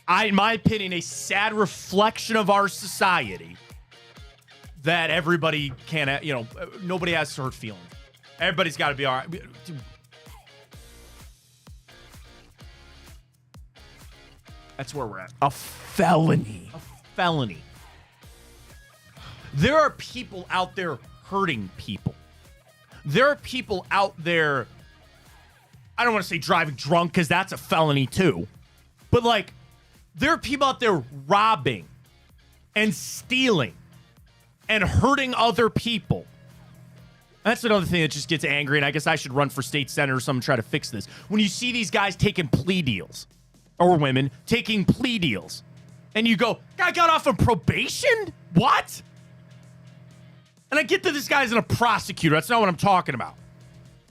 in my opinion, a sad reflection of our society that everybody can't, you know, nobody has hurt feelings. Everybody's got to be all right. Dude. That's where we're at. A felony. There are people out there hurting people. There are people out there, I don't want to say driving drunk because that's a felony too. But like, there are people out there robbing and stealing and hurting other people. That's another thing that just gets angry, and I guess I should run for state senator or something to try to fix this. When you see these guys taking plea deals, or women taking plea deals, and you go, guy got off on probation? What? And I get that this guy's a prosecutor. That's not what I'm talking about.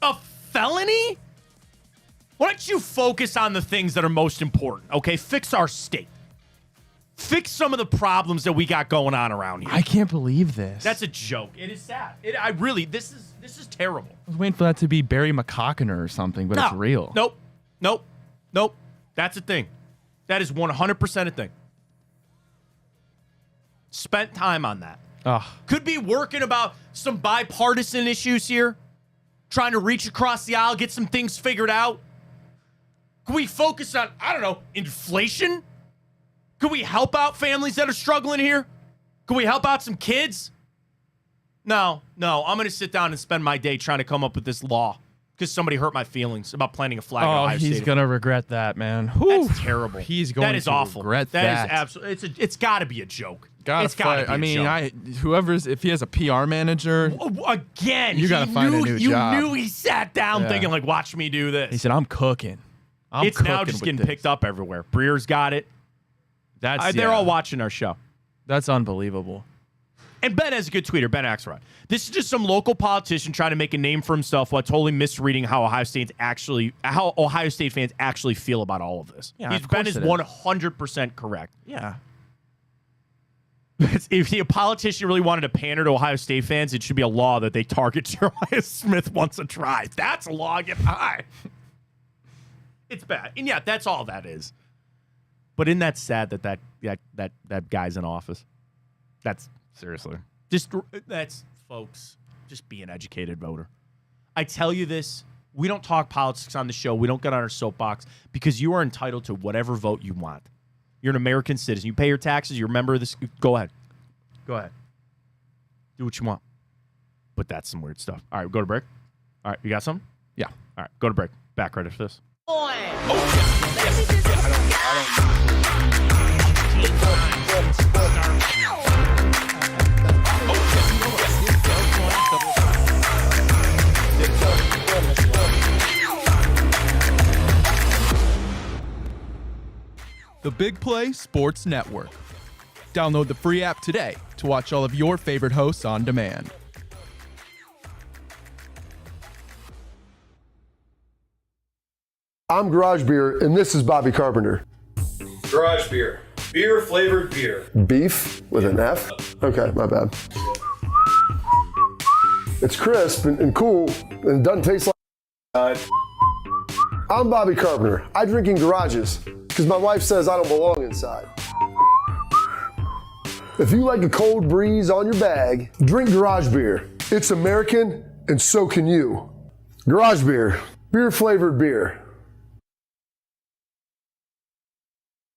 A felony? Why don't you focus on the things that are most important, okay? Fix our state. Fix some of the problems that we got going on around here. I can't believe this. That's a joke. It is sad. This is terrible. I was waiting for that to be Barry McCockiner or something, but it's real. Nope. That's a thing. That is 100% a thing. Spent time on that. Ugh. Could be working about some bipartisan issues here. Trying to reach across the aisle, get some things figured out. Could we focus on, I don't know, inflation? Could we help out families that are struggling here? Could we help out some kids? No. I'm going to sit down and spend my day trying to come up with this law because somebody hurt my feelings about planting a flag at Ohio State. He's going to regret that, man. That's terrible. He's going that is to awful. regret that. That is absolutely. It's got to be a joke. Gotta fight. I mean, if he has a PR manager, again, you gotta find a new job. You knew he sat down thinking like, "Watch me do this." He said, "I'm cooking." It's now just getting picked up everywhere. Breer's got it. They're all watching our show. That's unbelievable. And Ben has a good tweeter, Ben Axelrod. This is just some local politician trying to make a name for himself while totally misreading how Ohio State fans actually feel about all of this. Yeah, Ben is 100% correct. Yeah. If a politician really wanted to pander to Ohio State fans, it should be a law that they target Jeremiah Smith once a try. That's a law get high. It's bad. And yeah, that's all that is. But isn't that sad that guy's in office? That's seriously. That's folks, just be an educated voter. I tell you this, we don't talk politics on the show. We don't get on our soapbox because you are entitled to whatever vote you want. You're an American citizen. You pay your taxes. You're a member of this. Go ahead. Go ahead. Do what you want. But that's some weird stuff. All right, go to break. All right, you got some? Yeah. All right, go to break. Back right after this. The Big Play Sports Network. Download the free app today to watch all of your favorite hosts on demand. I'm Garage Beer, and this is Bobby Carpenter. Garage beer. Beer flavored beer. Beef with an F? Okay, my bad. It's crisp and cool, and it doesn't taste like. I'm Bobby Carpenter. I drink in garages because my wife says I don't belong inside. If you like a cold breeze on your bag, drink Garage Beer. It's American, and so can you. Garage Beer. Beer flavored beer.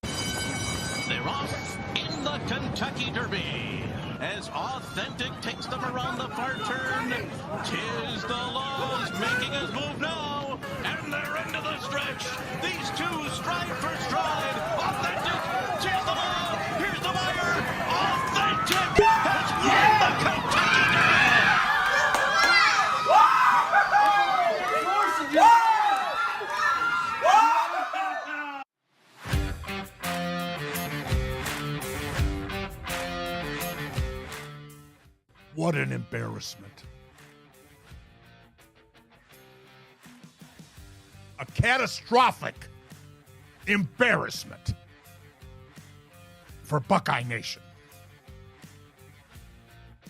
They're off in the Kentucky Derby as Authentic takes them around the far turn. Tis the laws making his move now, and they're into the stretch. These two stride for stride. Authentic, tis the law. Here's the wire. Authentic has won the Kentucky Derby. What an embarrassment. A catastrophic embarrassment for Buckeye Nation.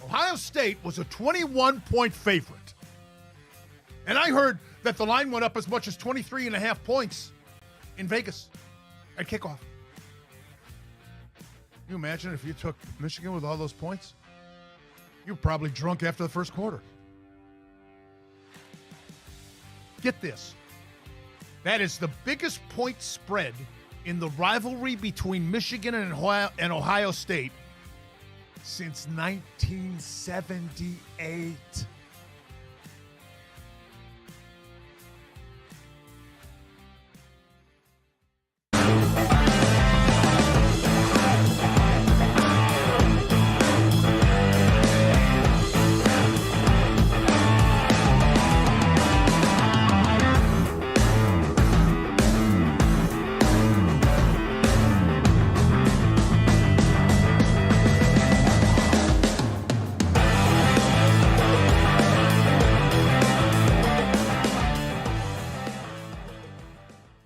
Ohio State was a 21-point favorite. And I heard that the line went up as much as 23.5 points in Vegas at kickoff. Can you imagine if you took Michigan with all those points? You're probably drunk after the first quarter. Get this. That is the biggest point spread in the rivalry between Michigan and Ohio State since 1978.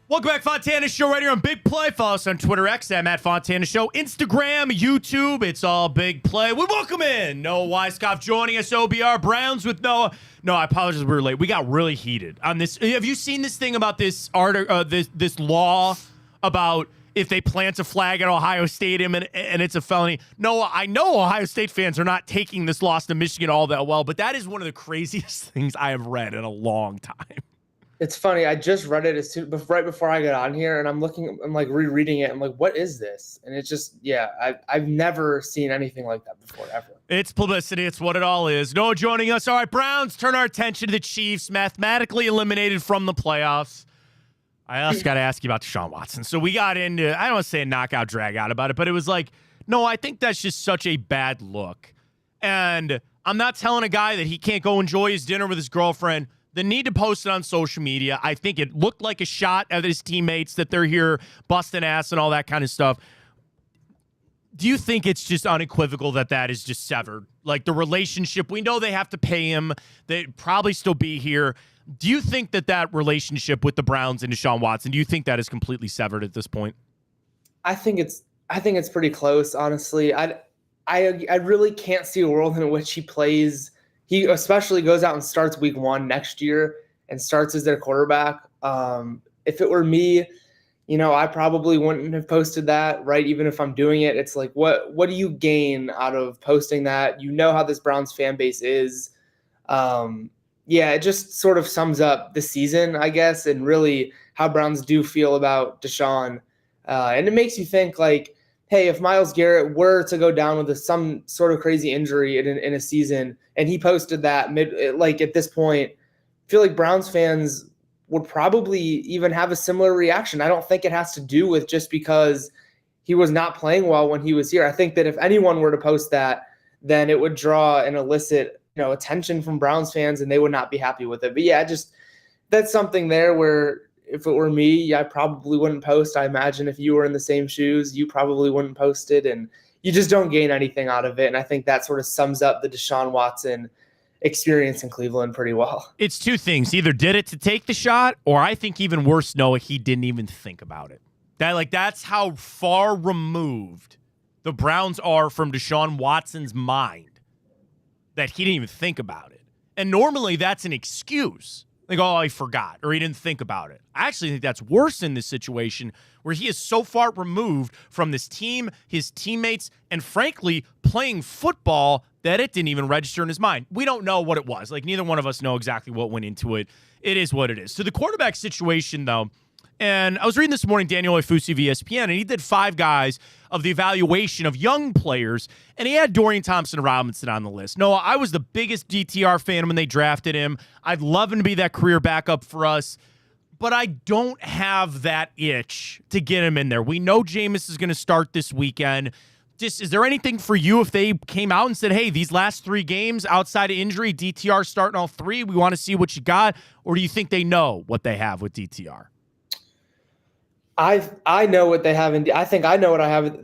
Welcome back, Fontana Show, right here on Big Play. Follow us on Twitter X at Fontana Show, Instagram, YouTube. It's all Big Play. We welcome in Noah Weiskopf joining us. OBR Browns with Noah. No, I apologize, we were late. We got really heated on this. Have you seen this thing about this this law about if they plant a flag at Ohio Stadium and it's a felony? Noah, I know Ohio State fans are not taking this loss to Michigan all that well, but that is one of the craziest things I have read in a long time. It's funny. I just read it right before I got on here, and I'm like rereading it. I'm like, what is this? And it's just, I've never seen anything like that before, ever. It's publicity. It's what it all is. Noah joining us. All right, Browns turn our attention to the Chiefs, mathematically eliminated from the playoffs. I also got to ask you about Deshaun Watson. So we got into, I don't want to say a knockout, drag out about it, but it was like, no, I think that's just such a bad look. And I'm not telling a guy that he can't go enjoy his dinner with his girlfriend. The need to post it on social media. I think it looked like a shot at his teammates that they're here busting ass and all that kind of stuff. Do you think it's just unequivocal that is just severed? Like the relationship, we know they have to pay him. They'd probably still be here. Do you think that relationship with the Browns and Deshaun Watson, do you think that is completely severed at this point? I think it's pretty close, honestly. I really can't see a world in which he plays. He especially goes out and starts week 1 next year and starts as their quarterback. If it were me, I probably wouldn't have posted that, right? Even if I'm doing it, it's like, what do you gain out of posting that? You know how this Browns fan base is. It just sort of sums up the season, I guess, and really how Browns do feel about Deshaun. And it makes you think like, hey, if Myles Garrett were to go down with some sort of crazy injury in a season, and he posted that at this point, I feel like Browns fans would probably even have a similar reaction. I don't think it has to do with just because he was not playing well when he was here. I think that if anyone were to post that, then it would draw and elicit, attention from Browns fans, and they would not be happy with it. But yeah, that's something there where if it were me, I probably wouldn't post. I imagine if you were in the same shoes, you probably wouldn't post it, and you just don't gain anything out of it. And I think that sort of sums up the Deshaun Watson experience in Cleveland pretty well. It's two things. Either did it to take the shot, or I think even worse, Noah, he didn't even think about it. That's how far removed the Browns are from Deshaun Watson's mind that he didn't even think about it. And normally that's an excuse. Like, oh, I forgot, or he didn't think about it. I actually think that's worse in this situation where he is so far removed from this team, his teammates, and frankly, playing football that it didn't even register in his mind. We don't know what it was. Like, neither one of us know exactly what went into it. It is what it is. So the quarterback situation, though, and I was reading this morning Daniel Ofusi of ESPN, and he did 5 guys of the evaluation of young players, and he had Dorian Thompson-Robinson on the list. Noah, I was the biggest DTR fan when they drafted him. I'd love him to be that career backup for us, but I don't have that itch to get him in there. We know Jameis is going to start this weekend. Is there anything for you if they came out and said, hey, these last 3 games outside of injury, DTR starting all 3, we want to see what you got, or do you think they know what they have with DTR? I know what they have I think I know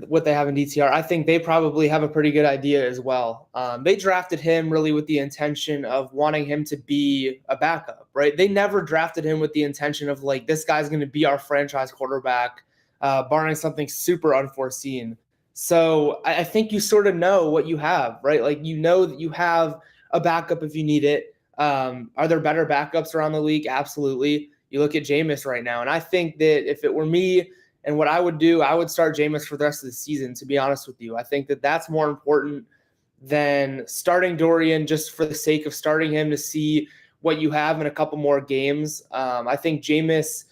what they have in DTR. I think they probably have a pretty good idea as well. They drafted him really with the intention of wanting him to be a backup, right? They never drafted him with the intention of like, this guy's going to be our franchise quarterback, barring something super unforeseen. So I think you sort of know what you have, right? Like, you know that you have a backup if you need it. Are there better backups around the league? Absolutely. You look at Jameis right now, and I think that if it were me and what I would do, I would start Jameis for the rest of the season, to be honest with you. I think that that's more important than starting Dorian just for the sake of starting him to see what you have in a couple more games. I think Jameis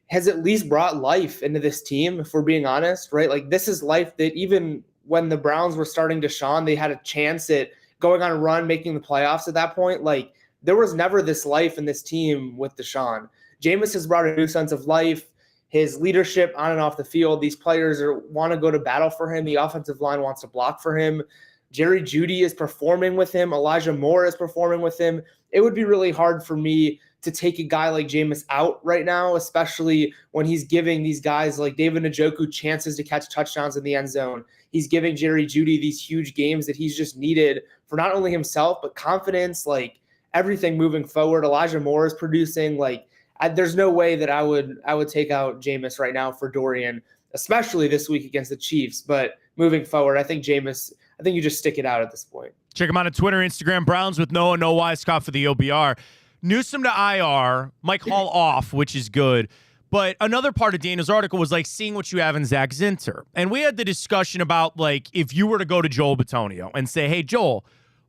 has at least brought life into this team, if we're being honest, right? Like, this is life that even when the Browns were starting Deshaun, they had a chance at going on a run, making the playoffs at that point. Like, there was never this life in this team with Deshaun. Jameis has brought a new sense of life, his leadership on and off the field. These players want to go to battle for him. The offensive line wants to block for him. Jerry Jeudy is performing with him. Elijah Moore is performing with him. It would be really hard for me to take a guy like Jameis out right now, especially when he's giving these guys like David Njoku chances to catch touchdowns in the end zone. He's giving Jerry Jeudy these huge games that he's just needed for not only himself, but confidence, like everything moving forward. Elijah Moore is producing. Like, there's no way that I would take out Jameis right now for Dorian, especially this week against the Chiefs. But moving forward, I think Jameis, I think you just stick it out at this point. Check him out on Twitter, Instagram, Browns with Noah, no Y, Scott for the OBR. Newsome to IR, Mike Hall off, which is good. But another part of Daniel's article was like seeing what you have in Zach Zinter. And we had the discussion about like if you were to go to Joel Bitonio and say, hey, Joel,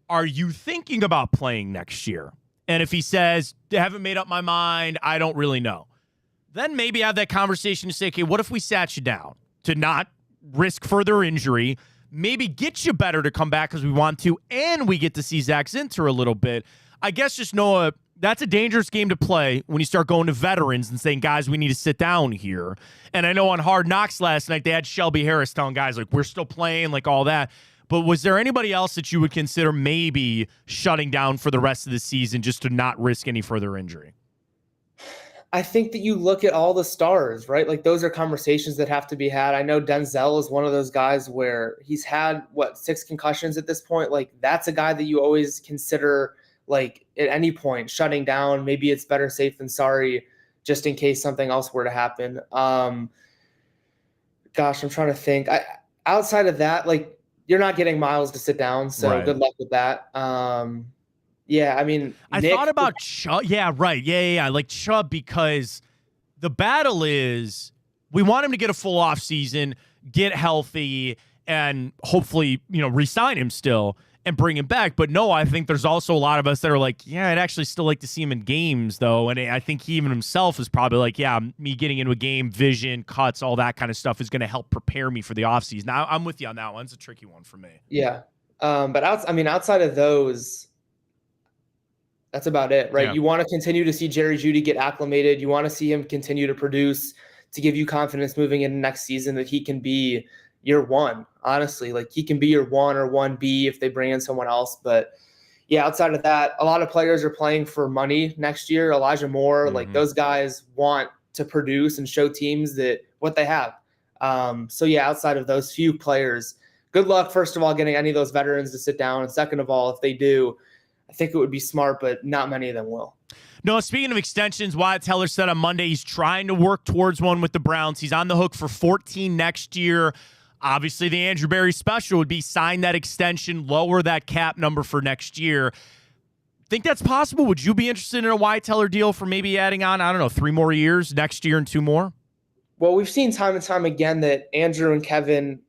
are you thinking about playing next year? And if he says, I haven't made up my mind, I don't really know, then maybe have that conversation to say, okay, what if we sat you down to not risk further injury, maybe get you better to come back because we want to, and we get to see Zach Zinter a little bit. I guess just Noah, that's a dangerous game to play when you start going to veterans and saying, guys, we need to sit down here. And I know on Hard Knocks last night, they had Shelby Harris telling guys, like, we're still playing, like all that. But was there anybody else that you would consider maybe shutting down for the rest of the season just to not risk any further injury? I think that you look at all the stars, right? Like, those are conversations that have to be had. I know Denzel is one of those guys where he's had, 6 concussions at this point. Like, that's a guy that you always consider, like, at any point shutting down. Maybe it's better safe than sorry, just in case something else were to happen. Gosh, I'm trying to think. Outside of that, like, you're not getting Myles to sit down, so right. Good luck with that. Yeah, I mean, I thought about Chubb. Yeah, right. Yeah. Like Chubb, because the battle is we want him to get a full off season, get healthy, and hopefully, re-sign him still. and bring him back. But no, I think there's also a lot of us that are like, yeah, I'd actually still like to see him in games, though. And I think he even himself is probably like, yeah, me getting into a game, vision, cuts, all that kind of stuff is going to help prepare me for the offseason. Now, I'm with you on that one. It's a tricky one for me. Yeah. But outside of those, that's about it, right? Yeah. You want to continue to see Jerry Jeudy get acclimated. You want to see him continue to produce to give you confidence moving into next season that he can be year one, honestly. Like, he can be your 1 or 1B if they bring in someone else. But yeah, outside of that, a lot of players are playing for money next year. Elijah Moore, like those guys want to produce and show teams that what they have. So yeah, outside of those few players, good luck, first of all, getting any of those veterans to sit down. And second of all, if they do, I think it would be smart, but not many of them will. No, speaking of extensions, Wyatt Teller said on Monday he's trying to work towards one with the Browns. He's on the hook for 14 next year. Obviously, the Andrew Berry special would be sign that extension, lower that cap number for next year. Think that's possible? Would you be interested in a Wyatt Teller deal for maybe adding on, 3 more years, next year and 2 more? Well, we've seen time and time again that Andrew and Kevin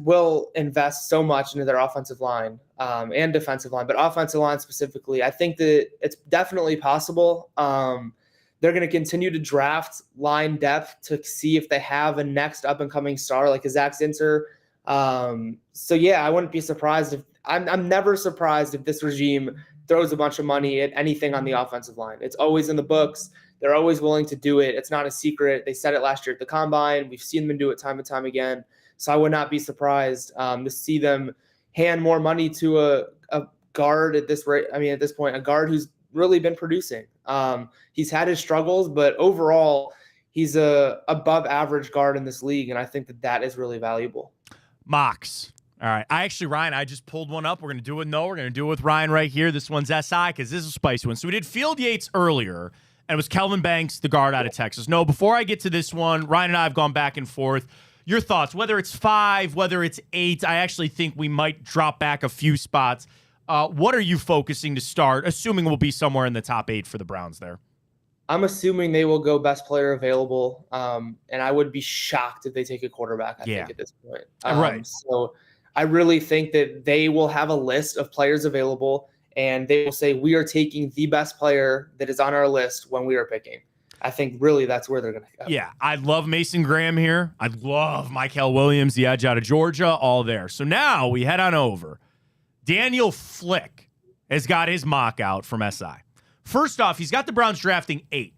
will invest so much into their offensive line and defensive line, but offensive line specifically. I think that it's definitely possible. They're going to continue to draft line depth to see if they have a next up-and-coming star like a Zach Zinter. So, yeah, I wouldn't be surprised if – I'm never surprised if this regime throws a bunch of money at anything on the offensive line. It's always in the books. They're always willing to do it. It's not a secret. They said it last year at the Combine. We've seen them do it time and time again. So I would not be surprised to see them hand more money to a guard at this rate. I mean, at this point, a guard who's really been producing. He's had his struggles, but overall, he's a above average guard in this league, and I think that is really valuable. Mocks. All right. Ryan, I just pulled one up. We're going to do it. No, we're going to do it with Ryan right here. This one's SI because this is a spicy one. So we did Field Yates earlier, and it was Kelvin Banks, the guard out of Texas. No, before I get to this one, Ryan and I have gone back and forth. Your thoughts, whether it's 5, whether it's 8, I actually think we might drop back a few spots. What are you focusing to start, assuming we'll be somewhere in the top 8 for the Browns there? I'm assuming they will go best player available, and I would be shocked if they take a quarterback, I think, at this point. Right. So I really think that they will have a list of players available, and they will say, we are taking the best player that is on our list when we are picking. I think really that's where they're going to go. Yeah, I love Mason Graham here. I love Mykel Williams, the edge out of Georgia, all there. So now we head on over. Daniel Flick has got his mock out from SI. First off, he's got the Browns drafting 8,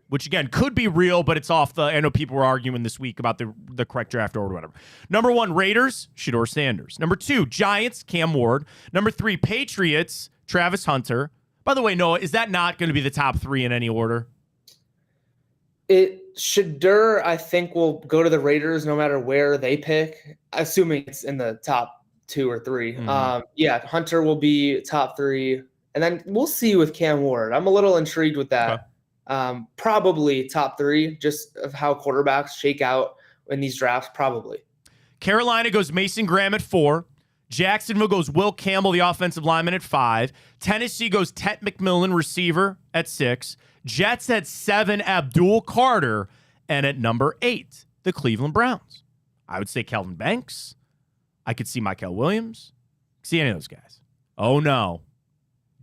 which, again, could be real, but it's off the – I know people were arguing this week about the correct draft order or whatever. Number 1, Raiders, Shedeur Sanders. Number 2, Giants, Cam Ward. Number 3, Patriots, Travis Hunter. By the way, Noah, is that not going to be the top 3 in any order? Shedeur, I think, will go to the Raiders no matter where they pick, assuming it's in the top 2 or 3. Yeah, Hunter will be top 3. And then we'll see with Cam Ward. I'm a little intrigued with that. Okay. Probably top 3, just of how quarterbacks shake out in these drafts, probably. Carolina goes Mason Graham at 4. Jacksonville goes Will Campbell, the offensive lineman, at 5. Tennessee goes Tet McMillan, receiver, at 6. Jets at 7, Abdul Carter. And at number 8, the Cleveland Browns. I would say Kelvin Banks. I could see Mykel Williams. See any of those guys. Oh, no.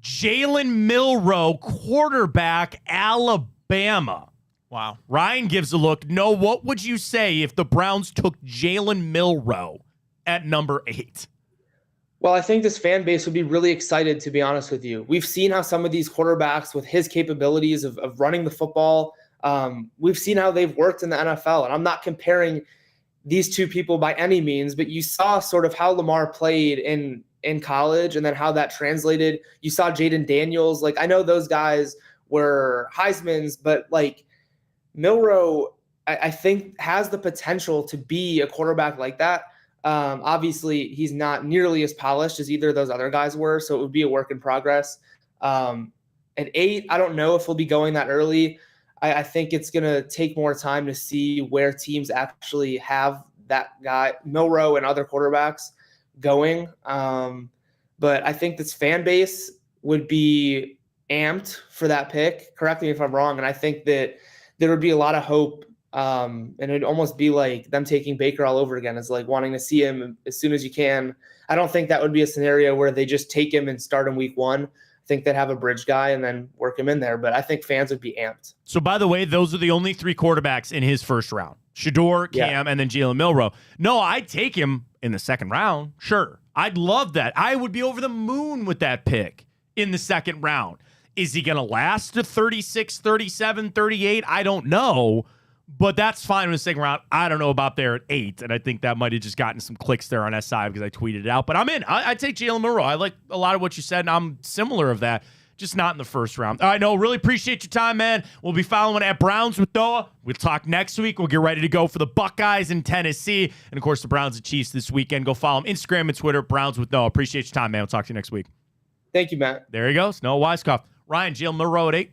Jalen Milroe, quarterback, Alabama. Wow. Ryan gives a look. No, what would you say if the Browns took Jalen Milroe at number 8? Well, I think this fan base would be really excited, to be honest with you. We've seen how some of these quarterbacks with his capabilities of running the football, we've seen how they've worked in the NFL. And I'm not comparing these two people by any means, but you saw sort of how Lamar played in college and then how that translated. You saw Jaden Daniels. Like, I know those guys were Heismans, but like Milroe, I think has the potential to be a quarterback like that. Obviously, he's not nearly as polished as either of those other guys were, so it would be a work in progress. At 8, I don't know if he'll be going that early. I think it's going to take more time to see where teams actually have that guy, Milroe and other quarterbacks, going. But I think this fan base would be amped for that pick. Correct me if I'm wrong. And I think that there would be a lot of hope And it'd almost be like them taking Baker all over again. It's like wanting to see him as soon as you can. I don't think that would be a scenario where they just take him and start him week 1. I think they'd have a bridge guy and then work him in there. But I think fans would be amped. So, by the way, those are the only 3 quarterbacks in his first round. Shador, Cam, and then Jalen Milroe. No, I'd take him in the second round. Sure. I'd love that. I would be over the moon with that pick in the second round. Is he going to last to 36, 37, 38? I don't know. But that's fine in the second round. I don't know about there at 8, and I think that might have just gotten some clicks there on SI because I tweeted it out. But I'm in. I take Jalen Milroe. I like a lot of what you said, and I'm similar of that, just not in the first round. All right, Noah, really appreciate your time, man. We'll be following at Browns with Noah. We'll talk next week. We'll get ready to go for the Buckeyes in Tennessee, and, of course, the Browns and Chiefs this weekend. Go follow them Instagram and Twitter, Browns with Noah. Appreciate your time, man. We'll talk to you next week. Thank you, Matt. There he goes. Noah Weiskopf. Ryan, Jalen Milroe at 8.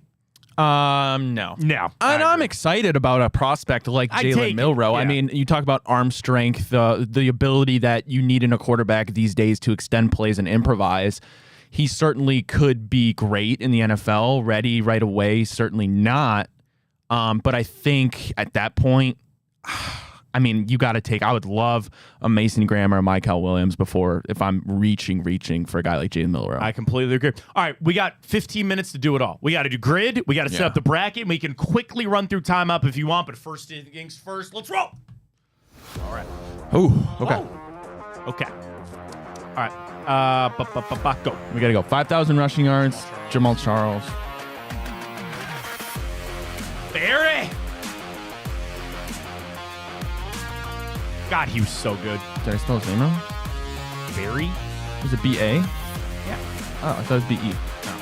No. No. And I'm excited about a prospect like Jalen Milroe. Yeah. I mean, you talk about arm strength, the ability that you need in a quarterback these days to extend plays and improvise. He certainly could be great in the NFL, ready right away, certainly not. But I think at that point, I mean, you got to take, I would love a Mason Graham or a Michael Williams before, if I'm reaching for a guy like Jalen Milroe. I completely agree. All right, we got 15 minutes to do it all. We got to do grid. We got to set up the bracket. And we can quickly run through time up if you want, but first things first, let's roll. All right. Oh, okay. Oh. Okay. All right. Go. We got to go. 5,000 rushing yards, Jamal Charles. Barry. God, he was so good. Did I spell his name wrong? Barry? Was it B-A? Yeah. Oh, I thought it was B-E. No.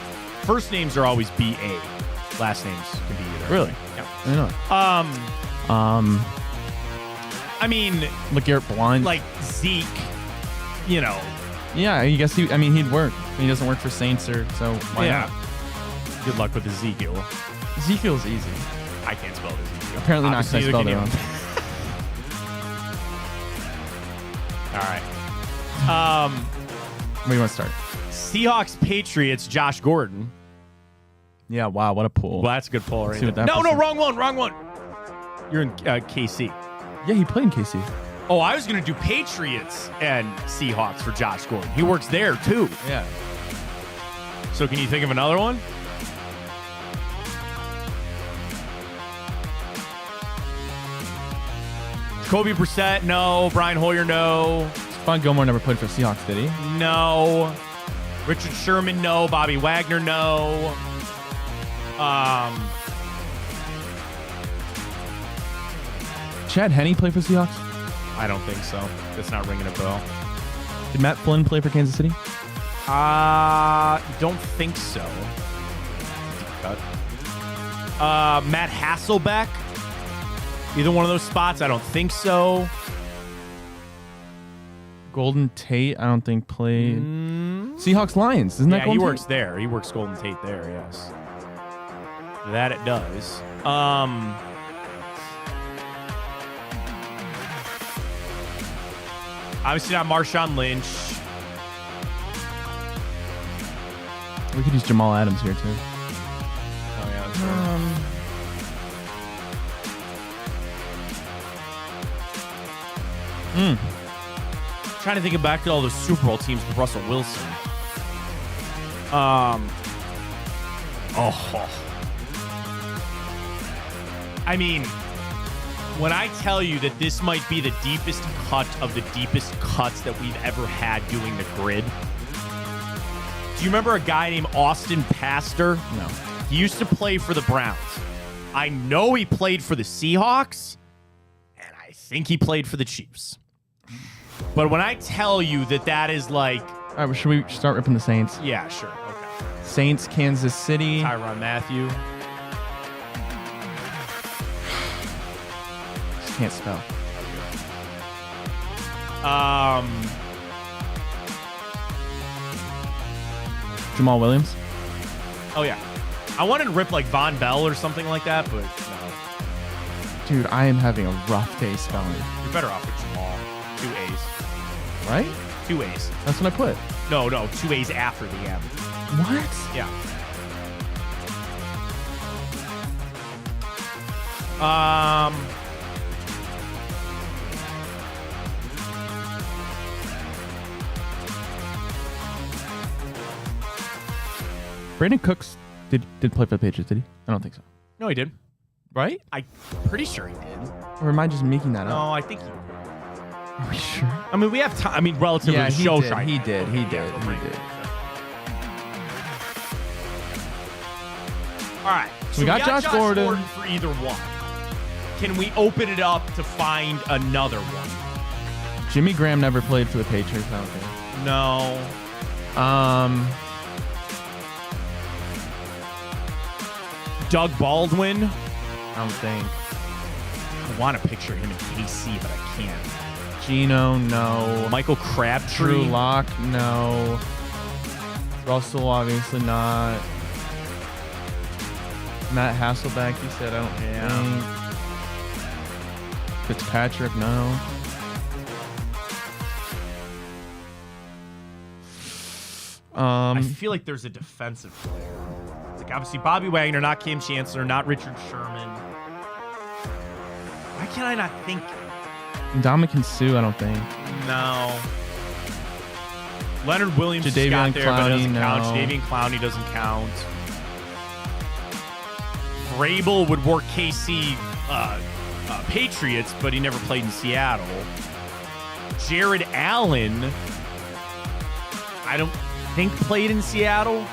First names are always B-A. Last names can be either. Really? Yeah. I don't know. I mean, LeGarrette Blount. like Zeke, you know. Yeah, I guess he'd work. He doesn't work for Saints, so why not? Good luck with Ezekiel. Ezekiel's easy. I can't spell Ezekiel. Apparently not, because I Obviously, spelled neither it can wrong. All right. Where do you want to start? Seahawks, Patriots, Josh Gordon. Yeah, wow, what a pull. Well, that's a good pull right see what there. that No, puts wrong one. You're in KC. Yeah, he played in KC. Oh, I was going to do Patriots and Seahawks for Josh Gordon. He works there, too. Yeah. So can you think of another one? Jacoby Brissett, no. Brian Hoyer, no. Stephon Gilmore never played for Seahawks, did he? No. Richard Sherman, no. Bobby Wagner, no. Chad Henne play for Seahawks? I don't think so. That's not ringing a bell. Did Matt Flynn play for Kansas City? Don't think so. Deep cut. Matt Hasselbeck. Either one of those spots, I don't think so. Golden Tate, I don't think played. Seahawks Lions, isn't that Golden he Tate? works there. He works Golden Tate there, yes. That it does. Obviously not Marshawn Lynch. We could use Jamal Adams here, too. Oh, yeah, that's right. Trying to think back to all those Super Bowl teams with Russell Wilson. I mean, when I tell you that this might be the deepest cut of the deepest cuts that we've ever had doing the grid, do you remember a guy named Austin Pastor? No. He used to play for the Browns. I know he played for the Seahawks, and I think he played for the Chiefs. But when I tell you that is like... All right, well, should we start ripping the Saints? Yeah, sure. Okay. Saints, Kansas City. Tyrann Mathieu. Just can't spell. Jamal Williams. Oh, yeah. I wanted to rip like Von Bell or something like that, but no. Dude, I am having a rough day spelling. You're better off with Jamal. 2 A's. Right? 2 A's. That's what I put. No, 2 A's after the M. What? Yeah. Brandon Cooks did play for the Patriots, did he? I don't think so. No, he did. Right? I'm pretty sure he did. Or am I just making that No, up? I think he did. Are we sure? I mean, we have time. I mean, relative Yeah, to the he show. did. Right He now. did. He Yeah, did. we'll He bring it did. up. All right. So We got Josh Gordon. for either one. Can we open it up to find another one? Jimmy Graham never played for the Patriots, I don't think. No. Doug Baldwin. I don't think. I want to picture him in KC, but I can't. Gino, no. Michael Crabtree. Drew Lock, no. Russell, obviously not. Matt Hasselbeck, you said I don't think. Fitzpatrick, no. I feel like there's a defensive player. It's like obviously Bobby Wagner, not Cam Chancellor, not Richard Sherman. Why can I not think? Dominican Sue, I don't think. No. Leonard Williams just Jadeveon got there, but doesn't Clowney, count. no. Jadeveon Clowney doesn't count. Vrabel would work KC Patriots, but he never played in Seattle. Jared Allen, I don't think played in Seattle.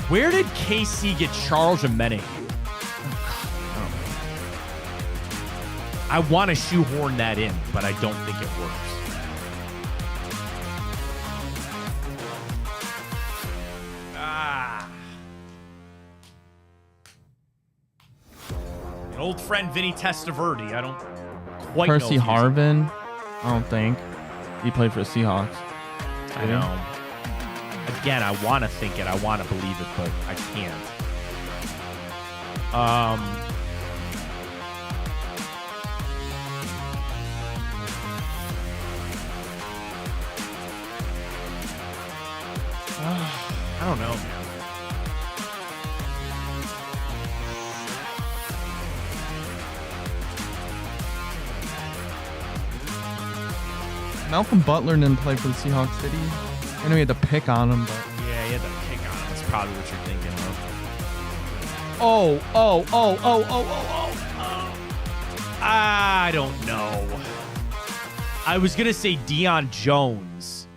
Where did KC get Charles Gimenez? I want to shoehorn that in, but I don't think it works. An old friend, Vinny Testaverde. I don't quite know. Percy Harvin, I don't think. He played for the Seahawks. I know. Again, I want to think it. I want to believe it, but I can't. I don't know, man. Malcolm Butler didn't play for the Seahawks, did he? I know he had to pick on him, but... Yeah, he had to pick on him. That's probably what you're thinking of. I don't know. I was going to say Deion Jones.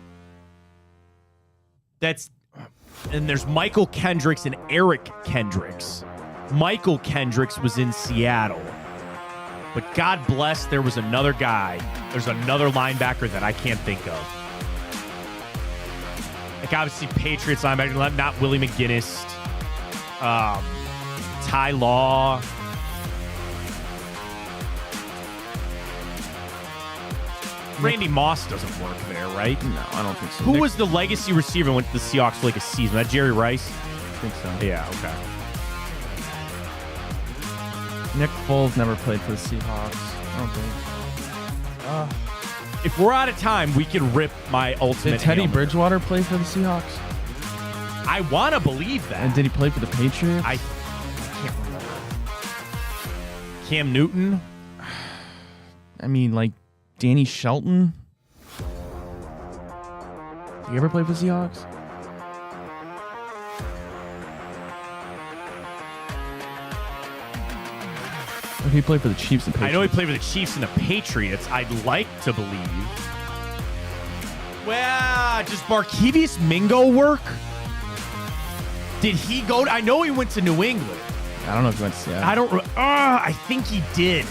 And there's Michael Kendricks and Eric Kendricks. Michael Kendricks was in Seattle. But God bless, there was another guy. There's another linebacker that I can't think of. Like, obviously, Patriots linebacker, not Willie McGinnis. Ty Law. Randy Moss doesn't work there, right? No, I don't think so. Who was the legacy receiver and went to the Seahawks for like a season? Was that Jerry Rice? I think so. Yeah, okay. Nick Foles never played for the Seahawks. I don't think. If we're out of time, we can rip my ultimate. Did Teddy Hail Mary. Bridgewater play for the Seahawks? I want to believe that. And did he play for the Patriots? I can't remember. Cam Newton? I mean, like, Danny Shelton? Did he ever play for the Seahawks? Or he played for the Chiefs and Patriots? I know he played for the Chiefs and the Patriots. I'd like to believe. Well, does Barkevius Mingo work? Did he go? I know he went to New England. I don't know if he went to Seattle. I don't. I think he did.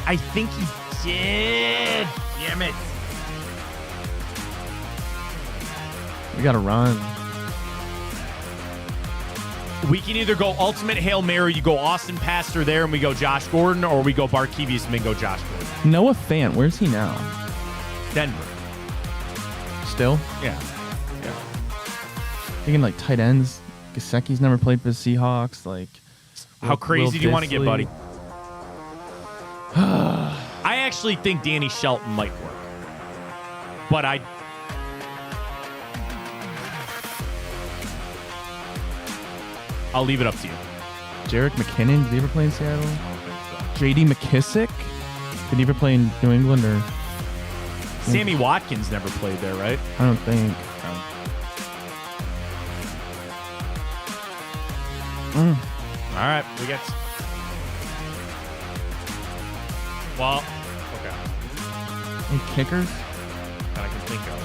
I think he did. Damn it. We got to run. We can either go ultimate Hail Mary, you go Austin Pastor there, and we go Josh Gordon, or we go Barkevius Mingo, Josh Gordon. Noah Fant, where's he now? Denver. Still? Yeah. Thinking like tight ends. Gesicki's never played for the Seahawks. Like, How crazy do you want to get, Disley. buddy? I actually think Danny Shelton might work. But I'll leave it up to you. Jerick McKinnon, did he ever play in Seattle? JD McKissick? Did he ever play in New England or? Sammy Watkins never played there, right? I don't think. All right, we got. Well, okay. Any kickers? That I can think of.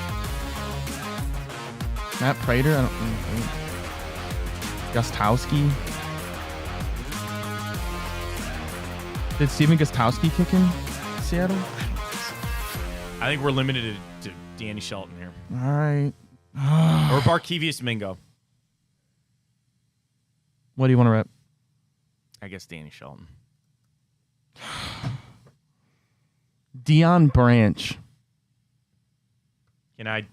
Matt Prater? I don't think. Gostowski? Did Steven Gostowski kick in Seattle? I think we're limited to Danny Shelton here. All right. Or Barkevius Mingo. What do you want to rep? I guess Danny Shelton. Dion Branch. Can I?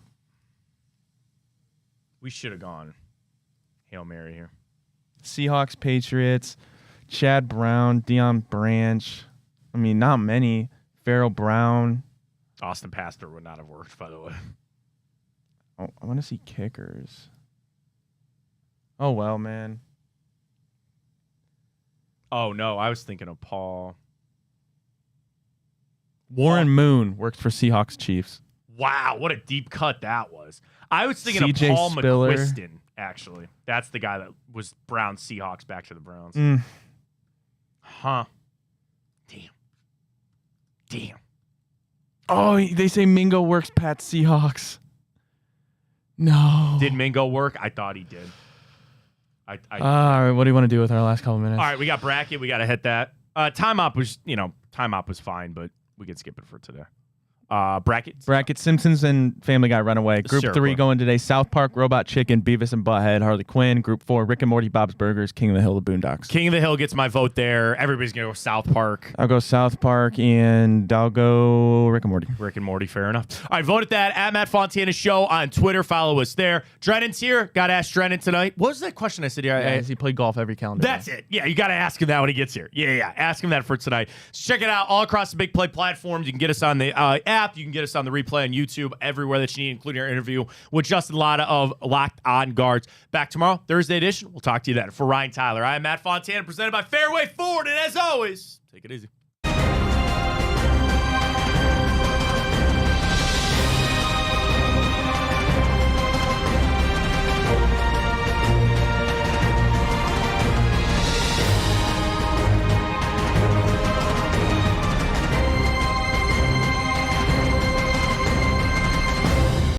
We should have gone Hail Mary here. Seahawks, Patriots, Chad Brown, Dion Branch. I mean, not many. Farrell Brown. Austin Pastor would not have worked, by the way. Oh, I want to see kickers. Oh, well, man. Oh, no. I was thinking of Paul. Warren Moon worked for Seahawks Chiefs. Wow, what a deep cut that was. I was thinking CJ of Paul Spiller. McQuiston, actually. That's the guy that was Browns Seahawks back to the Browns. Huh. Damn. Oh, they say Mingo works Pat Seahawks. No. Did Mingo work? I thought he did. All right, what do you want to do with our last couple minutes? All right, we got bracket. We got to hit that. Time op was fine, but we can skip it for today. Bracket. Simpsons and Family Guy Runaway. Group Sure, 3 bro. going today. South Park, Robot Chicken, Beavis and Butthead, Harley Quinn. Group 4, Rick and Morty, Bob's Burgers, King of the Hill, The Boondocks. King of the Hill gets my vote there. Everybody's going to go South Park. I'll go South Park and I'll go Rick and Morty. Rick and Morty, fair enough. All right, vote at that. At Matt Fontana Show on Twitter. Follow us there. Drennan's here. Got to ask Drennan tonight. What was that question I said? Does he play golf every calendar That's day? it. Yeah, you got to ask him that when he gets here. Yeah. Ask him that for tonight. So check it out all across the Big Play platforms. You can get us on the app. You can get us on the replay on YouTube, everywhere that you need, including our interview with Justin Lada of Locked On Guards. Back tomorrow, Thursday edition. We'll talk to you then. For Ryan Tyler, I am Matt Fontana, presented by Fairway Ford. And as always, take it easy.